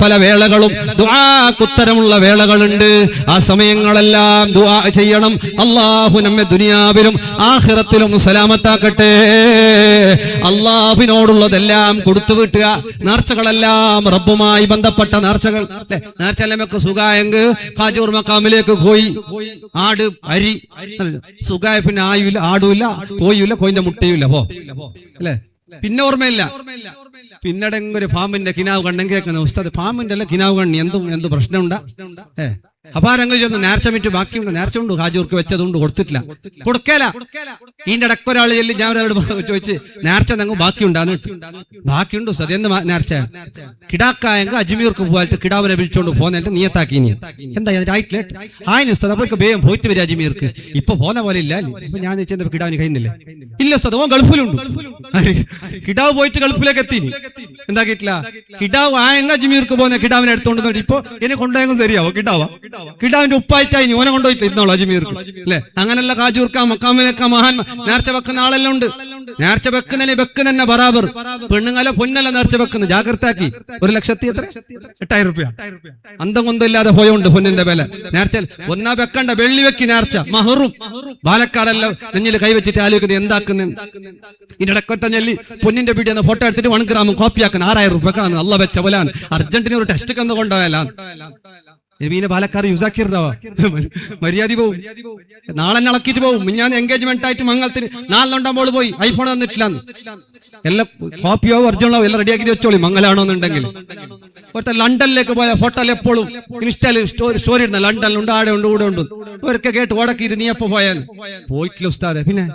പല വേളകളും ദുആക്ക് ഉത്തരമുള്ള വേളകളുണ്ട്. ആ സമയങ്ങളെല്ലാം ദുആ ചെയ്യണം. അല്ലാഹു നമ്മെ ദുനിയാവിലും ആഖിറത്തിലും സലാമത്താക്കട്ടെ. അല്ലാഹുവിനോടുള്ളതെല്ലാം കൊടുത്തു വിട്ടുക. നേർച്ചകളെല്ലാം റബ്ബുമായി ബന്ധപ്പെട്ട നേർച്ചകൾ. നേർച്ചല്ലമൊക്കെ സുഖായെങ്കിൽ ഖാജൂർ മക്കാമിലേക്ക് പോയി ആട് അരി സുഖായ പിന്നെ ആയുമില്ല, ആടുമില്ല, കോയില്ല, കോയിന്റെ മുട്ടയുമില്ല, അല്ലേ? പിന്നെ ഓർമ്മയില്ല. പിന്നീട് പാമ്പിന്റെ കിനാവ് കണ്ണം കേൾക്കുന്ന ഉസ്താദ്, പാമ്പിന്റെ അല്ല കിനാവ് കണ്ണി എന്ത് പ്രശ്നമുണ്ടാ? അപാരങ്ങൾ ചെന്ന് നേർച്ച മിറ്റ് ബാക്കിയുണ്ട്, നേർച്ച ഉണ്ട്, ഹാജൂർക്ക് വെച്ചതുകൊണ്ട് കൊടുത്തിട്ടില്ല, കൊടുക്കല. ഇതിന്റെ ഇടയ്ക്ക് ഒരാൾ ചെല്ലി ഞാൻ അവരോട് ചോദിച്ച് നേർച്ച നിങ്ങൾ ബാക്കിയുണ്ട് ഉസ്താദ്, എന്ത് നേർച്ച? കിടാക്കായെങ്കിൽ അജ്മീർക്ക് പോയിട്ട് കിടാവിനെ വിളിച്ചോണ്ട് പോന്നെ നീയത്താക്കി. എന്താ ആയിട്ടില്ല ആയിന് ഉസ്താദ്, അപ്പൊ വേഗം പോയിട്ട് വരും അജ്മീർക്ക്. ഇപ്പൊ പോന്ന പോലെ ഇല്ല. ഇപ്പൊ ഞാൻ ചോദിച്ചാൽ കിടാവിന് കഴിയുന്നില്ല. ഇല്ല ഉസ്താദ്, ഓൻ ഗൾഫിലുണ്ട്. കിടാവ് പോയിട്ട് ഗൾഫിലേക്ക് എത്തി. എന്താക്കിയിട്ടില്ല? കിടാവ് ആയെങ്കിൽ അജ്മീർക്ക് പോകുന്ന കിടാവിനെ എടുത്തോണ്ട് ഇപ്പൊ എന്നെ കൊണ്ടുപോയെങ്കിൽ ശരിയാവോ? കിടാവിന്റെ ഉപ്പായിട്ടായി ഓനെ കൊണ്ടുപോയിട്ട് ഇരുന്നോളൂ അജ്മീർക്ക്, അല്ലെ? അങ്ങനെയുള്ള ഖാജൂർക്ക മക്കാമിലൊക്കെ മഹാൻ നേർച്ച വെക്കുന്ന ആളെല്ലാം ഉണ്ട്. നേർച്ച വെക്കുന്ന ബറാബർ പെണ്ണുങ്ങല പൊന്നല്ല നേർച്ച വെക്കുന്നത്. ജാഗ്രതാക്കി. 1,00,000 എത്ര? 8,000 രൂപ. അന്തം കൊന്തമില്ലാതെ പോയോണ്ട് പൊന്നിന്റെ വില. നേർച്ച ഒന്നാ വെക്കണ്ട, വെള്ളി വെക്കി നേർച്ച മഹറും. പാലക്കാടെല്ലാം നെഞ്ഞിൽ കൈവച്ചിട്ട് ആലോചിക്കുന്നത് എന്താക്കുന്നത്. ഇതിടക്കൊറ്റ ഞെല്ലി പൊന്നിന്റെ വീഡിയോ ഫോട്ടോ എടുത്തിട്ട് 1 ഗ്രാം കോപ്പിയാക്കുന്ന 6,000 രൂപ. അല്ല വെച്ച പോലാൻ അർജന്റീന ഒരു ടെസ്റ്റ് കന്ന് കൊണ്ടുപോയാലാണ്. പിന്നെ പാലക്കാർ യുസാക്കിണ്ടാവാ മര്യാദ പോവും. നാളെ ഇളക്കിട്ട് പോവും. ഞാൻ എൻഗേജ്മെന്റ് ആയിട്ട് മംഗളത്തിന് 4 പോയി ഐഫോൺ തന്നിട്ടില്ല. എല്ലാം കോപ്പിയോ ഒറിജിനലോ എല്ലാം റെഡിയാക്കി വെച്ചോളി മംഗലാണോന്നുണ്ടെങ്കിൽ. ഒരുത്ത ലണ്ടനിലേക്ക് പോയ ഫോട്ടോയിൽ എപ്പോഴും ഇൻസ്റ്റയിൽ സ്റ്റോറി ഇടുന്ന ലണ്ടനിലുണ്ട്, ആടെ ഉണ്ട്, കൂടെ ഉണ്ട്. ഒരൊക്കെ കേട്ട് ഓടക്കി ഇത് നീ എപ്പോ പോയാൽ പോയിട്ടില്ല ഉസ്താദെ. പിന്നെ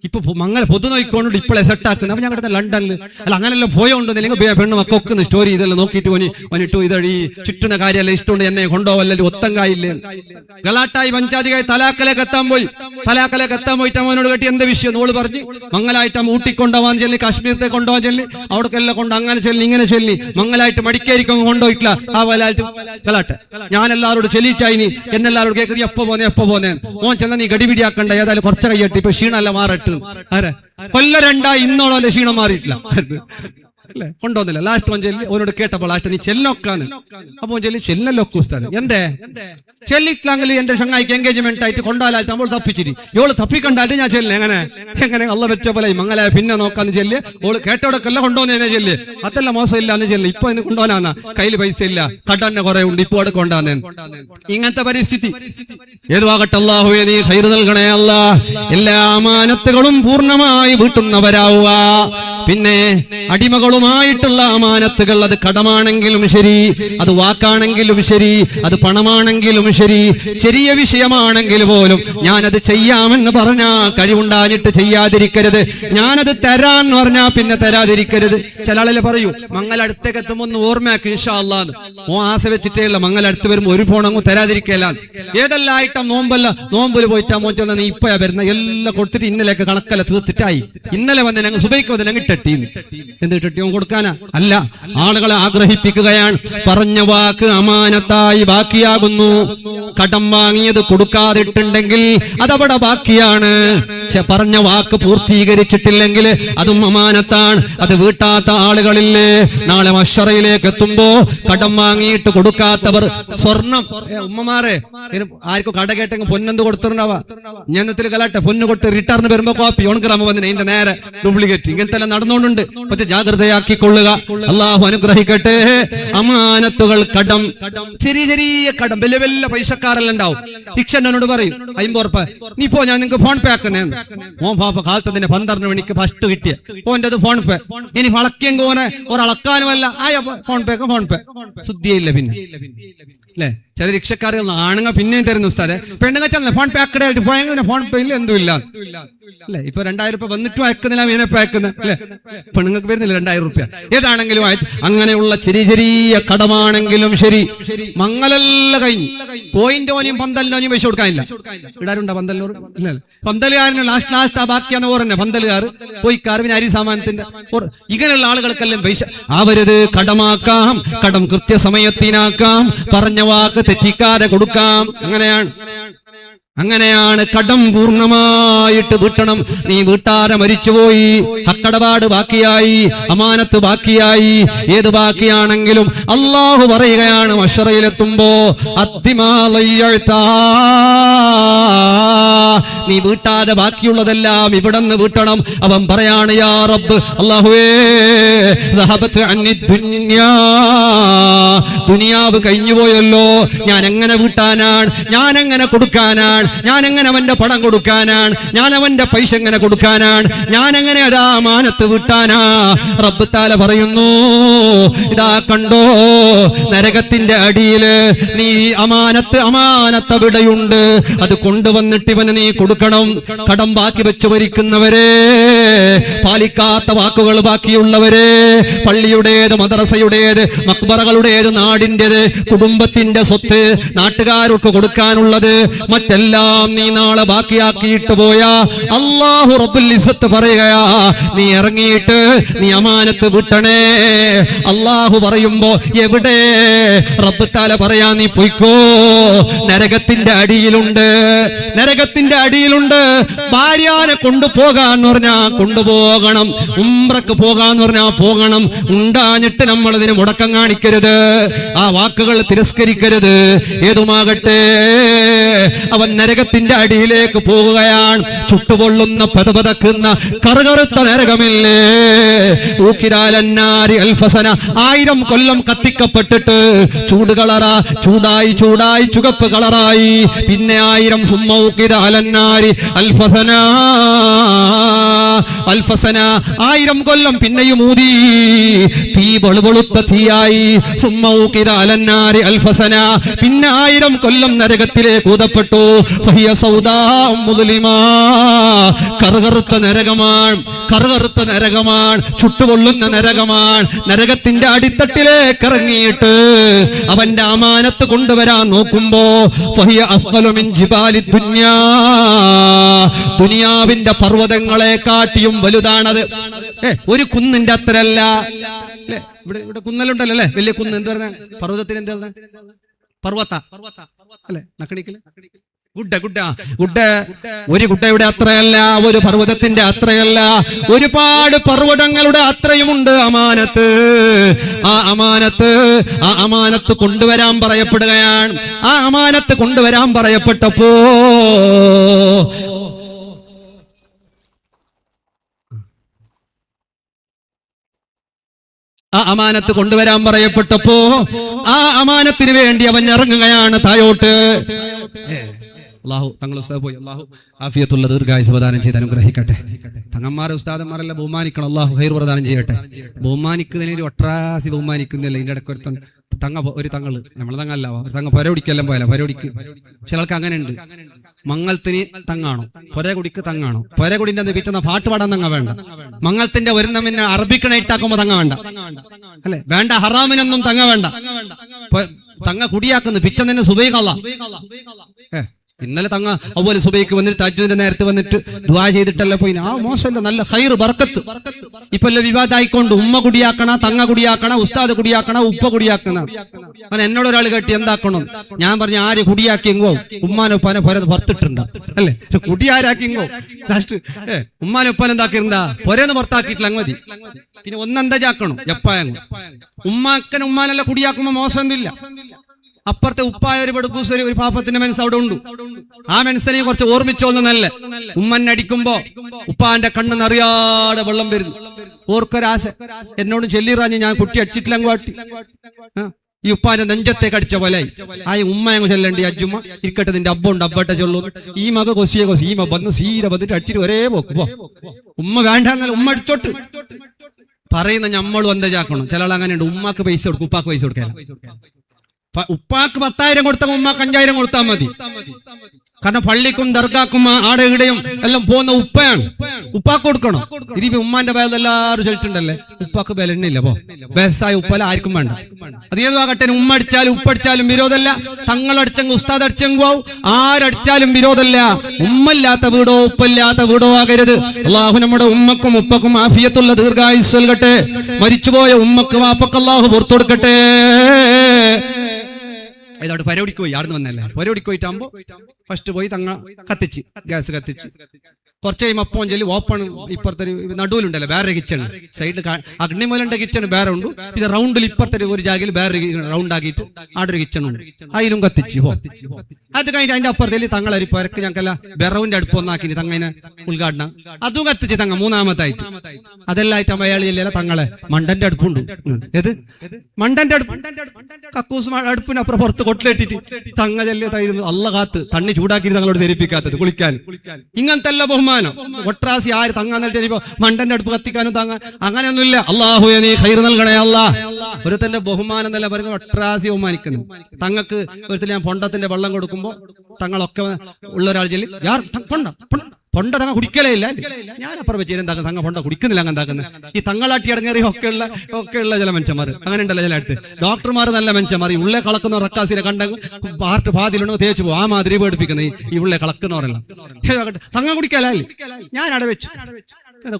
ഇപ്പൊ മംഗല പൊതു നോക്കിക്കൊണ്ട് ഇപ്പോഴേ സെറ്റാക്കുന്നത്. അപ്പൊ ഞങ്ങളുടെ ലണ്ടനിൽ അല്ല അങ്ങനെല്ലാം പോയോണ്ടെങ്കിൽ പെണ്ണ് മക്കൊക്കുന്ന സ്റ്റോറി ഇതെല്ലാം നോക്കിയിട്ട് വന്നിട്ടു ഇതഴി ചുറ്റുന്ന കാര്യമല്ല ഇഷ്ടമുണ്ട് എന്നെ കൊണ്ടുപോകല്ലേ ഒത്തങ്കായില്ലേ. ഗലാട്ടായി പഞ്ചായത്തിക്കായി തലാക്കലേക്ക് എത്താൻ പോയിട്ട് അവനോട് കേട്ടി എന്താ വിഷയം നോള് പറഞ്ഞ് മംഗലായിട്ട് ഊട്ടിക്കൊണ്ടുപോകാൻ ചെല്ലി, കാശ്മീരത്തെ കൊണ്ടുപോകാൻ ചെല്ലി, അവിടേക്കെല്ലാം കൊണ്ട് അങ്ങനെ ചെല്ലി ഇങ്ങനെ ചെല്ലി മംഗലായിട്ട് മടിക്കായിരിക്കും കൊണ്ടുപോയിട്ടില്ല. ആ വലായിട്ട് ഗലാട്ട് ഞാൻ എല്ലാവരോട് ചെല്ലിയിട്ടായിനി എന്നെല്ലാവരോട് കേൾക്കുന്നത് എപ്പോ പോന്നേ മോൻ ചെന്ന നീ ഗടിപിടിയാക്കണ്ട, ഏതായാലും കുറച്ച കയ്യട്ടി ഇപ്പൊ ക്ഷീണല്ല മാറട്ടെ. കൊല്ല 2 ഇന്നോളം ക്ഷീണം മാറിയിട്ടില്ല, അല്ലെ? കൊണ്ടുവന്നില്ല. ലാസ്റ്റ് ഓൻ ചെല്ലി ഓനോട് കേട്ടപ്പോൾ ലാസ്റ്റ് നീ ചെല്ലൊക്കാന്ന്. അപ്പൊ ചെല്ലി ചെല്ലൊക്കെ ഉസ്താദ് എന്റെ ചെല്ലിട്ടില്ലെങ്കിൽ എന്റെ ചങ്ങായിക്ക് എൻഗേജ്മെന്റ് ആയിട്ട് കൊണ്ടാലായിട്ട് അവൾ തപ്പിച്ചിരി ഇവള് തപ്പിക്കണ്ടായിട്ട് ഞാൻ ചെല്ലി എങ്ങനെ അള്ള വെച്ച പോലെ മംഗലായ പിന്നെ നോക്കാന്ന് ചെല്ലി ഓള് കേട്ടോടൊക്കെല്ല കൊണ്ടുവന്നേ ചെല്ലി അതെല്ലാം മോശം ഇല്ലാന്ന് ചെല്ലി. ഇപ്പൊ അതിന് കൊണ്ടുപോകാനാ കയ്യിൽ പൈസ ഇല്ല, കടന്നെ കുറെ ഉണ്ട്, ഇപ്പൊ അവിടെ കൊണ്ടുവന്നേ. ഇങ്ങനത്തെ പരിസ്ഥിതി ഏതുവാകട്ടെ അല്ലാഹുവേ നീ ഖൈർ നൽകണേ അല്ലാ. എല്ലാ അമാനത്തുകളും പൂർണ്ണമായി വീട്ടുന്നവരാവുക. പിന്നെ അടിമകളുമായിട്ടുള്ള അമാനത്തുകൾ, അത് കടമാണെങ്കിലും ശരി, അത് വാക്കാണെങ്കിലും ശരി, അത് പണമാണെങ്കിലും ശരി, ചെറിയ വിഷയമാണെങ്കിൽ പോലും ഞാനത് ചെയ്യാമെന്ന് പറഞ്ഞാ കഴിവുണ്ടാഞ്ഞിട്ട് ചെയ്യാതിരിക്കരുത്. ഞാനത് തരാന്ന് പറഞ്ഞാ പിന്നെ തരാതിരിക്കരുത്. ചില ആളെ പറയൂ മംഗലടുത്തേക്ക് എത്തുമ്പോ ഒന്ന് ഓർമ്മയാക്കി ഇൻഷാ അല്ലാഹ്. ആസ വെച്ചിട്ടേ ഉള്ള മംഗലടുത്ത് വരുമ്പോ ഒരു ഫോണങ്ങ് തരാതിരിക്കല്ല. ഏതെല്ലാം ഐറ്റം നോമ്പിൽ പോയിട്ടാ മോൻ നീ ഇപ്പഴാ വരുന്ന എല്ലാം കൊടുത്തിട്ട് ഇന്നലെയൊക്കെ കണക്കല്ല തീർത്തിട്ടായി. ഇന്നലെ വന്ന് ഞങ്ങൾ സുബൈക്ക് വന്ന് ഞങ്ങൾ ഇട്ടി എന്നിട്ട് കൊടുക്കാനാ അല്ല, ആളുകളെ ആഗ്രഹിപ്പിക്കുകയാണ്. പറഞ്ഞ വാക്ക് അമാനത്തായി ബാക്കിയാകുന്നു. കടം വാങ്ങിയത് കൊടുക്കാതിട്ടുണ്ടെങ്കിൽ അതവിടെ ബാക്കിയാണ്. പറഞ്ഞ വാക്ക് പൂർത്തീകരിച്ചിട്ടില്ലെങ്കിൽ അതും അമാനത്താണ്. അത് വീട്ടാത്ത ആളുകളില്ലേ നാളെ മശ്ശറയിലേക്ക് എത്തുമ്പോ കടം വാങ്ങിയിട്ട് കൊടുക്കാത്തവർ സ്വർണം ഉമ്മമാരെ ആർക്കും കട കേട്ടെങ്കിൽ പൊന്നെന്ത് കൊടുത്തിട്ടുണ്ടാവാ. ഞന്നത്തിൽ കലാട്ടെ പൊന്ന് കൊടുത്ത് റിട്ടേൺ വരുമ്പോ കോപ്പി 1 ഗ്രാം വന്നിന് അതിന്റെ നേരെ ഡ്യൂപ്ലിക്കേറ്റ് ഇങ്ങനത്തെ നടന്നുകൊണ്ടുണ്ട്. പക്ഷെ ജാഗ്രതയാക്കിക്കൊള്ളുക. അള്ളാഹു അനുഗ്രഹിക്കട്ടെ. അമാനത്തുകൾ, കടം, ചെറിയ ചെറിയ കടം, വലിയ വലിയ പൈസക്കാരെല്ലാം ഉണ്ടാവും. എന്നോട് പറയും 50 ഉറുപ്പ നീ പോ, ഞാൻ നിങ്ങൾക്ക് ഫോൺ പേ ആക്കുന്നേന്ന്. ഓൻ പാപ്പ കാലത്ത് തന്നെ 12 മണിക്ക് ഫസ്റ്റ് കിട്ടിയ ഓൻ്റെ അത് ഫോൺ പേ. ഇനി വളക്കിയെങ്കിൽ ഓനെ ഒരളക്കാനുമല്ല ആയ ഫോൺ പേ ശുദ്ധിയില്ല. പിന്നെ അല്ലെ ചില റിക്ഷക്കാരുകൾ ആണുങ്ങ പിന്നെയും തരുന്നു ഉസ്താദെ, പെണ്ണുങ്ങ ചെന്ന ഫോൺ പേ ആക്കടായിട്ട് പോയെങ്കിൽ ഫോൺ പേ ഇല്ല, എന്തും ഇല്ല അല്ലെ. ഇപ്പൊ 2000 രൂപ വന്നിട്ടും അയക്കുന്നില്ല, മീനപ്പ അയക്കുന്നത് അല്ലെ. പെണ്ണുങ്ങൾക്ക് വരുന്നില്ല 2000 രൂപ. ഏതാണെങ്കിലും അങ്ങനെയുള്ള ചെറിയ ചെറിയ കടമാണെങ്കിലും ശരി, മംഗലെല്ലാം കഴിഞ്ഞു. കോയിന്റോനെയും പന്തലിനോനെയും പൈസ കൊടുക്കാനില്ല. ഇടാറുണ്ടോ പന്തലൂർ? ഇല്ല. പന്തലുകാരന് ലാസ്റ്റ് ആ ബാക്കിയാണ് ഓറന്നെ പന്തലുകാർ, പോയിക്കാർ, പിന്നെ അരി സാമാനത്തിന്റെ ഇങ്ങനെയുള്ള ആളുകൾക്കെല്ലാം പൈസ ആവരുത്. കടമാക്കാം, കടം കൃത്യസമയത്തിനാക്കാം, പറഞ്ഞ വാക്ക് തെറ്റിക്കാതെ കൊടുക്കാം. അങ്ങനെയാണ് കടം പൂർണ്ണമായിട്ട് വീട്ടണം. നീ വീട്ടാരെ മരിച്ചുപോയി, ഹക്കടപാട് ബാക്കിയായി, അമാനത്ത് ബാക്കിയായി, ഏത് ബാക്കിയാണെങ്കിലും അള്ളാഹു പറയുകയാണ് മശ്റയിലെത്തുമ്പോ നീ വീട്ടാരെ ബാക്കിയുള്ളതെല്ലാം ഇവിടെന്ന് വീട്ടണം. അവൻ പറയാണ് യാ റബ്ബ്, അല്ലാഹുവേ ദുനിയാവ് കഴിഞ്ഞുപോയല്ലോ, ഞാൻ എങ്ങനെ വീട്ടാനാണ്, ഞാൻ എങ്ങനെ കൊടുക്കാനാണ്, ഞാൻ എങ്ങനെ അവന്റെ പണം കൊടുക്കാനാണ്, ഞാൻ അവന്റെ പൈസ എങ്ങനെ കൊടുക്കാനാണ്, ഞാൻ എങ്ങനെ അമാനത്ത് വിട്ടാനാ? റബ്ബ് തആല പറയുന്നു, ഇതാ കണ്ടോ നരകത്തിന്റെ അടിയില് നീ അമാനത്ത് അവിടെയുണ്ട്, അത് കൊണ്ടുവന്നിട്ട് ഇവന് നീ കൊടുക്കണം. കടം ബാക്കി വെച്ച് മരിക്കുന്നവരെ, പാലിക്കാത്ത വാക്കുകൾ ബാക്കിയുള്ളവരെ, പള്ളിയുടേത്, മദ്രസയുടേത്, മക്ബറകളുടേത്, നാടിൻ്റെത്, കുടുംബത്തിന്റെ സ്വത്ത്, നാട്ടുകാർക്ക് കൊടുക്കാനുള്ളത്, മറ്റെല്ലാം നീ നാളെ ബാക്കിയാക്കിയിട്ട് പോയാ അല്ലാഹു റബ്ബുൽ ഇസ്സത്ത് പറയുകയാ, നീ ഇറങ്ങിയിട്ട് നീ അമാനത്ത് വിട്ടണേ. അല്ലാഹു പറയുമ്പോ എവിടെ? റബ്ബ് തആല പറയാ, നീ പൊയ്ക്കോ, നരകത്തിന്റെ അടിയിലുണ്ട്, നരകത്തിന്റെ അടിയിലുണ്ട്. ഭാര്യനെ കൊണ്ടുപോകാന്ന് പറഞ്ഞാ കൊണ്ടുപോകണം, ഉംറക്ക് പോകാന്ന് പറഞ്ഞാ പോകണം. ഉണ്ടാഞ്ഞിട്ട് നമ്മൾ ഇതിന് മുടക്കം കാണിക്കരുത്, ആ വാക്കുകൾ തിരസ്കരിക്കരുത്. ഏതുമാകട്ടെ, അവൻ നരകത്തിന്റെ അടിയിലേക്ക് പോവുകയാണ്. ചുട്ടുപൊള്ളുന്ന പതപതക്കുന്ന കറുകറുത്ത നരകമില്ലേ, ഊക്കിരാലന്നാരി അൽഫസന, 1000 കൊല്ലം കത്തിക്കപ്പെട്ടിട്ട് ചൂട് കളറാ, ചൂടായി ചൂടായി ചുവപ്പ് കളറായി, പിന്നെ 1000 സുമ്മൂക്കിരാലന്നാരി അൽഫസന, അൽഫസന 1000 കൊല്ലം പിന്നെയും ഊതി, തീ വെളുവെളുത്ത തീയായി. സുമ്മൂക്കിരാലന്നാരി അൽഫസന, പിന്നെ 1000 കൊല്ലം നരകത്തിലേക്ക് ഊതപ്പെട്ടു. കറുകറുത്ത നരകമാണ്, കറുകറുത്ത നരകമാണ്, ചുട്ടുപൊള്ളുന്ന നരകമാണ്. നരകത്തിന്റെ അടിത്തട്ടിലേക്ക് ഇറങ്ങിയിട്ട് അവന്റെ അമാനത്ത് കൊണ്ടുവരാൻ നോക്കുമ്പോ ദുനിയാവിന്റെ പർവ്വതങ്ങളെ കാട്ടിയും വലുതാണത്. ഒരു കുന്നിന്റെ അത്രല്ല. ഇവിടെ കുന്നലുണ്ടല്ലോ അല്ലെ, വലിയ കുന്ന്. എന്ത് പറഞ്ഞ പർവ്വതത്തിന് എന്താ പർവ്വത അല്ലെ, നക്കണിക്കല് ഒരു ഗുഡയുടെ അത്രയല്ല, ഒരു പർവ്വതത്തിന്റെ അത്രയല്ല, ഒരുപാട് പർവ്വതങ്ങളുടെ അത്രയുമുണ്ട് അമാനത്ത്. ആ അമാനത്ത് കൊണ്ടുവരാൻ പറയപ്പെടുകയാണ്. ആ അമാനത്ത് കൊണ്ടുവരാൻ പറയപ്പെട്ടപ്പോ ആ അമാനത്ത് കൊണ്ടുവരാൻ പറയപ്പെട്ടപ്പോ ആ അമാനത്തിന് വേണ്ടി അവൻ ഇറങ്ങുകയാണ് താഴോട്ട്. അല്ലാഹു തങ്ങൾ പോയി, അല്ലാഹു ആഫിയത്തുള്ള ദീർഘായുസ്സ് പ്രദാനം ചെയ്ത് അനുഗ്രഹിക്കട്ടെ. തങ്ങന്മാരെ ഉസ്താദന്മാരെല്ലാം ബഹുമാനിക്കണം, അല്ലാഹു ഖൈർ പ്രദാനം ചെയ്യട്ടെ. ബഹുമാനിക്കുന്നതിന് ഒട്രാസി ബഹുമാനിക്കുന്നില്ല. ഇതിന്റെ ഇടയ്ക്ക് ഒരു തങ്ങള്, നമ്മളെ തങ്ങല്ല, ഒരു തങ്ങ പൊരകുടിക്കെല്ലാം പോയാലോ, പൊരകുടിക്ക് ചിലർക്ക് അങ്ങനെ ഉണ്ട്. മംഗലത്തിന് തങ്ങാണോ, പൊരകുടിക്ക് തങ്ങാണോ, പൊരകുടിന്റെ അന്ന് പിറ്റുന്ന പാട്ട് പാടാൻ തങ്ങ വേണ്ട. മംഗലത്തിന്റെ ഒരു നമ്മിനെ അറബിക്ക് നൈറ്റാക്കുമ്പോ തങ്ങ വേണ്ട അല്ലെ, വേണ്ട. ഹറാമിനൊന്നും തങ്ങ വേണ്ട. തങ്ങ കുടിയാക്കുന്നു പിറ്റന്നെ സുബൈഖല്ല. ഇന്നലെ തങ്ങ അതുപോലെ സുബൈക്ക് വന്നിട്ട് തഹജ്ജുദിന്റെ നേരത്തെ വന്നിട്ട് ദുആ ചെയ്തിട്ടല്ല പോയി. ആ മോശമല്ല, നല്ല ഖൈർ ബർക്കത്ത്. ഇപ്പൊ വിവാദമായിക്കൊണ്ട് ഉമ്മ കുടിയാക്കണ, തങ്ങ കുടിയാക്കണ, ഉസ്താദ് കുടിയാക്കണ, ഉപ്പ കുടിയാക്കണ. അങ്ങനെ എന്നോട് ഒരാൾ കേട്ടി എന്താക്കണം, ഞാൻ പറഞ്ഞു ആര് കുടിയാക്കിയെങ്കോ ഉമ്മാനൊപ്പാനെ പൊര പുറത്തിട്ടുണ്ട് അല്ലെ, കുടിയാരാക്കിയെങ്കോ ലാസ്റ്റ് ഉമ്മാനൊപ്പാൻ എന്താക്കിஇருந்தா പൊരേന്ന് പുറത്താക്കിയിട്ടില്ല അങ്ങ് മതി. പിന്നെ ഒന്നെന്താ ചാക്കണം എപ്പായങ്ങ് ഉമ്മാനല്ല കുടിയാക്കുമ്പോ മോശമൊന്നുമില്ല. അപ്പുറത്തെ ഉപ്പായ ഒരു ബടുക്കൂസൊരു ഒരു പാപ്പത്തിന്റെ മനസ്സ് അവിടെ ഉണ്ട്. ആ മനസ്സിനെ കുറച്ച് ഓർമ്മിച്ചോന്ന്. നല്ല ഉമ്മന്നെ അടിക്കുമ്പോ ഉപ്പാന്റെ കണ്ണ് നിറയാതെ വെള്ളം വരുന്നു. ഓർക്കൊരാശ എന്നോട് ചെല്ലിറാഞ്ഞ് ഞാൻ കുട്ടി അടിച്ചിട്ടില്ല കാട്ടി ഈ ഉപ്പാന്റെ നെഞ്ചത്തേക്ക് അടിച്ച പോലെ ആ ഉമ്മ അങ്ങ് ചെല്ലണ്ടി അജ്ജുമ്മ ഇരിക്കട്ടെ നിന്റെ അബ്ബുണ്ട് അബ്ബട്ടെ ചൊല്ലു ഈ മക കൊസിയെ കൊസി ഈ വന്ന് സീര വന്നിട്ട് അടിച്ചിട്ട് ഒരേ പോക്ക് ഉമ്മ വേണ്ട എന്നാൽ ഉമ്മ അടിച്ചോട്ട് പറയുന്ന ഞമ്മളും എന്താ ചാക്കണം. ചില ആൾ അങ്ങനെയുണ്ട്, ഉമ്മാക്ക് പൈസ കൊടുക്കും ഉപ്പാക്ക് പൈസ കൊടുക്കാൻ. ഉപ്പാക്ക് 10,000 കൊടുത്താൽ ഉമ്മാക്ക് 5,000 കൊടുത്താൽ മതി. കാരണം പള്ളിക്കും ദർഗാക്കും ആടെ ഇവിടെയും എല്ലാം പോകുന്ന ഉപ്പയാണ്, ഉപ്പാക്ക് കൊടുക്കണം. ഇതിപ്പോ ഉമ്മാന്റെ ബേല എല്ലാവരും ചൊല്ലിട്ടുണ്ടല്ലേ, ഉപ്പാക്ക് ബല എണ്ണില്ല. പോ ബേസായ ഉപ്പല ആർക്കും വേണ്ട. അതേതാകട്ടെ ഉമ്മ അടിച്ചാലും ഉപ്പടിച്ചാലും വിരോധമല്ല, തങ്ങളടിച്ചെങ്കിൽ ഉസ്താദ് അടിച്ചെങ്കു ആവും, ആരടിച്ചാലും വിരോധമല്ല. ഉമ്മല്ലാത്ത വീടോ ഉപ്പല്ലാത്ത വീടോ ആകരുത്. അള്ളാഹു നമ്മുടെ ഉമ്മക്കും ഉപ്പക്കും ആഫിയത്തുള്ള ദീർഘായുസ്സ് നൽകട്ടെ. മരിച്ചുപോയ ഉമ്മക്ക് വാപ്പക്ക് അള്ളാഹു പുറത്തു കൊടുക്കട്ടെ. ഇതോട് പരവടിക്ക് പോയി, ആടുന്ന് വന്നല്ലേ, പരവടിക്ക് പോയിട്ടാകുമ്പോ ഫസ്റ്റ് പോയി തങ്ങ കത്തിച്ച് ഗ്യാസ് കത്തിച്ച് കുറച്ച് കഴിയുമ്പോൾ അപ്പം ചൊല്ലി ഓപ്പൺ ഇപ്പുറത്തെ നടുവിലുണ്ടല്ലോ വേറെ കിച്ചൺ സൈഡിൽ അഗ്നിമൂലന്റെ കിച്ചൺ വേറെ ഉണ്ട്. ഇത് റൗണ്ടിൽ ഇപ്പുറത്തെ ഒരു ജാഗയിൽ വേറെ റൗണ്ട് ആക്കിയിട്ട് ആടെ ഒരു കിച്ചൺ ഉണ്ട്, അതിലും കത്തിച്ച് പോ. അത് കഴിഞ്ഞിട്ട് അതിന്റെ അപ്പുറത്തേക്ക് തങ്ങളരി പരക്ക് ഞങ്ങൾക്കല്ല വിറവിന്റെ അടുപ്പൊന്നാക്കി തങ്ങനെ ഉദ്ഘാടനം അതും കത്തിച്ച് തങ്ങ മൂന്നാമത്തായിട്ട്. അതെല്ലായിട്ട് അയാൾ ചെല്ലിയല്ല തങ്ങളെ മണ്ടന്റെ അടുപ്പുണ്ട്. ഏത് മണ്ടന്റെ അടുപ്പ്? കക്കൂസ് അടുപ്പിനപ്പുറം പുറത്ത് കൊട്ടിലിട്ടിട്ട് തങ്ങ ചെല്ലിയ തൈരുന്നു അല്ല കാത്ത് തണ്ണി ചൂടാക്കി തങ്ങളോട് ധരിപ്പിക്കാത്തത് കുളിക്കാൻ. ഇങ്ങനത്തെ എല്ലാ ബഹുമാനം ഒട്രാസി ആര് തങ്ങാന്നിട്ട് മണ്ടന്റെ അടുപ്പ് കത്തിക്കാനും തങ്ങ അങ്ങനെയൊന്നുമില്ല. അള്ളാഹുവേ നീ ഖൈർ നൽകണേ അല്ലാ. ഒരുത്തന്റെ ബഹുമാനം എന്നല്ല പറയുന്നത്, ഒട്രാസി ബഹുമാനിക്കുന്നു. തങ്ങൾക്ക് ഒരുത്തിൽ ഞാൻ പൊണ്ടത്തിന്റെ വെള്ളം കൊടുക്കുമ്പോ തങ്ങളൊക്കെ ഉള്ള ഒരാൾ ചെല്ലി യാർ പൊണ്ട തങ്ങ കുടിക്കലേ ഇല്ല. ഞാൻ അപ്പുറം വെച്ച് എന്താക്കുന്നത് തങ്ങ പൊണ്ട കുടിക്കുന്നില്ല. അങ്ങനെ എന്താക്കുന്നത് ഈ തങ്ങളാട്ടി അടങ്ങേറി ഒക്കെയുള്ള ചില മനുഷ്യന്മാർ അങ്ങനെ ഉണ്ടല്ലോ. ചില അടുത്ത് ഡോക്ടർമാർ നല്ല മനുഷ്യന്മാർ, ഈ ഉള്ളെ കളക്കുന്ന റക്കാസിനെ കണ്ടെങ്കിൽ പാർട്ട് പാതിലുണ്ടോ തേച്ച് പോകും. ആ മാതിരി പേടിപ്പിക്കുന്നത് ഈ ഉള്ളെ കളക്കുന്നവരെല്ലാം. തങ്ങ കുടിക്കലേ ഞാൻ അവിടെ വെച്ചു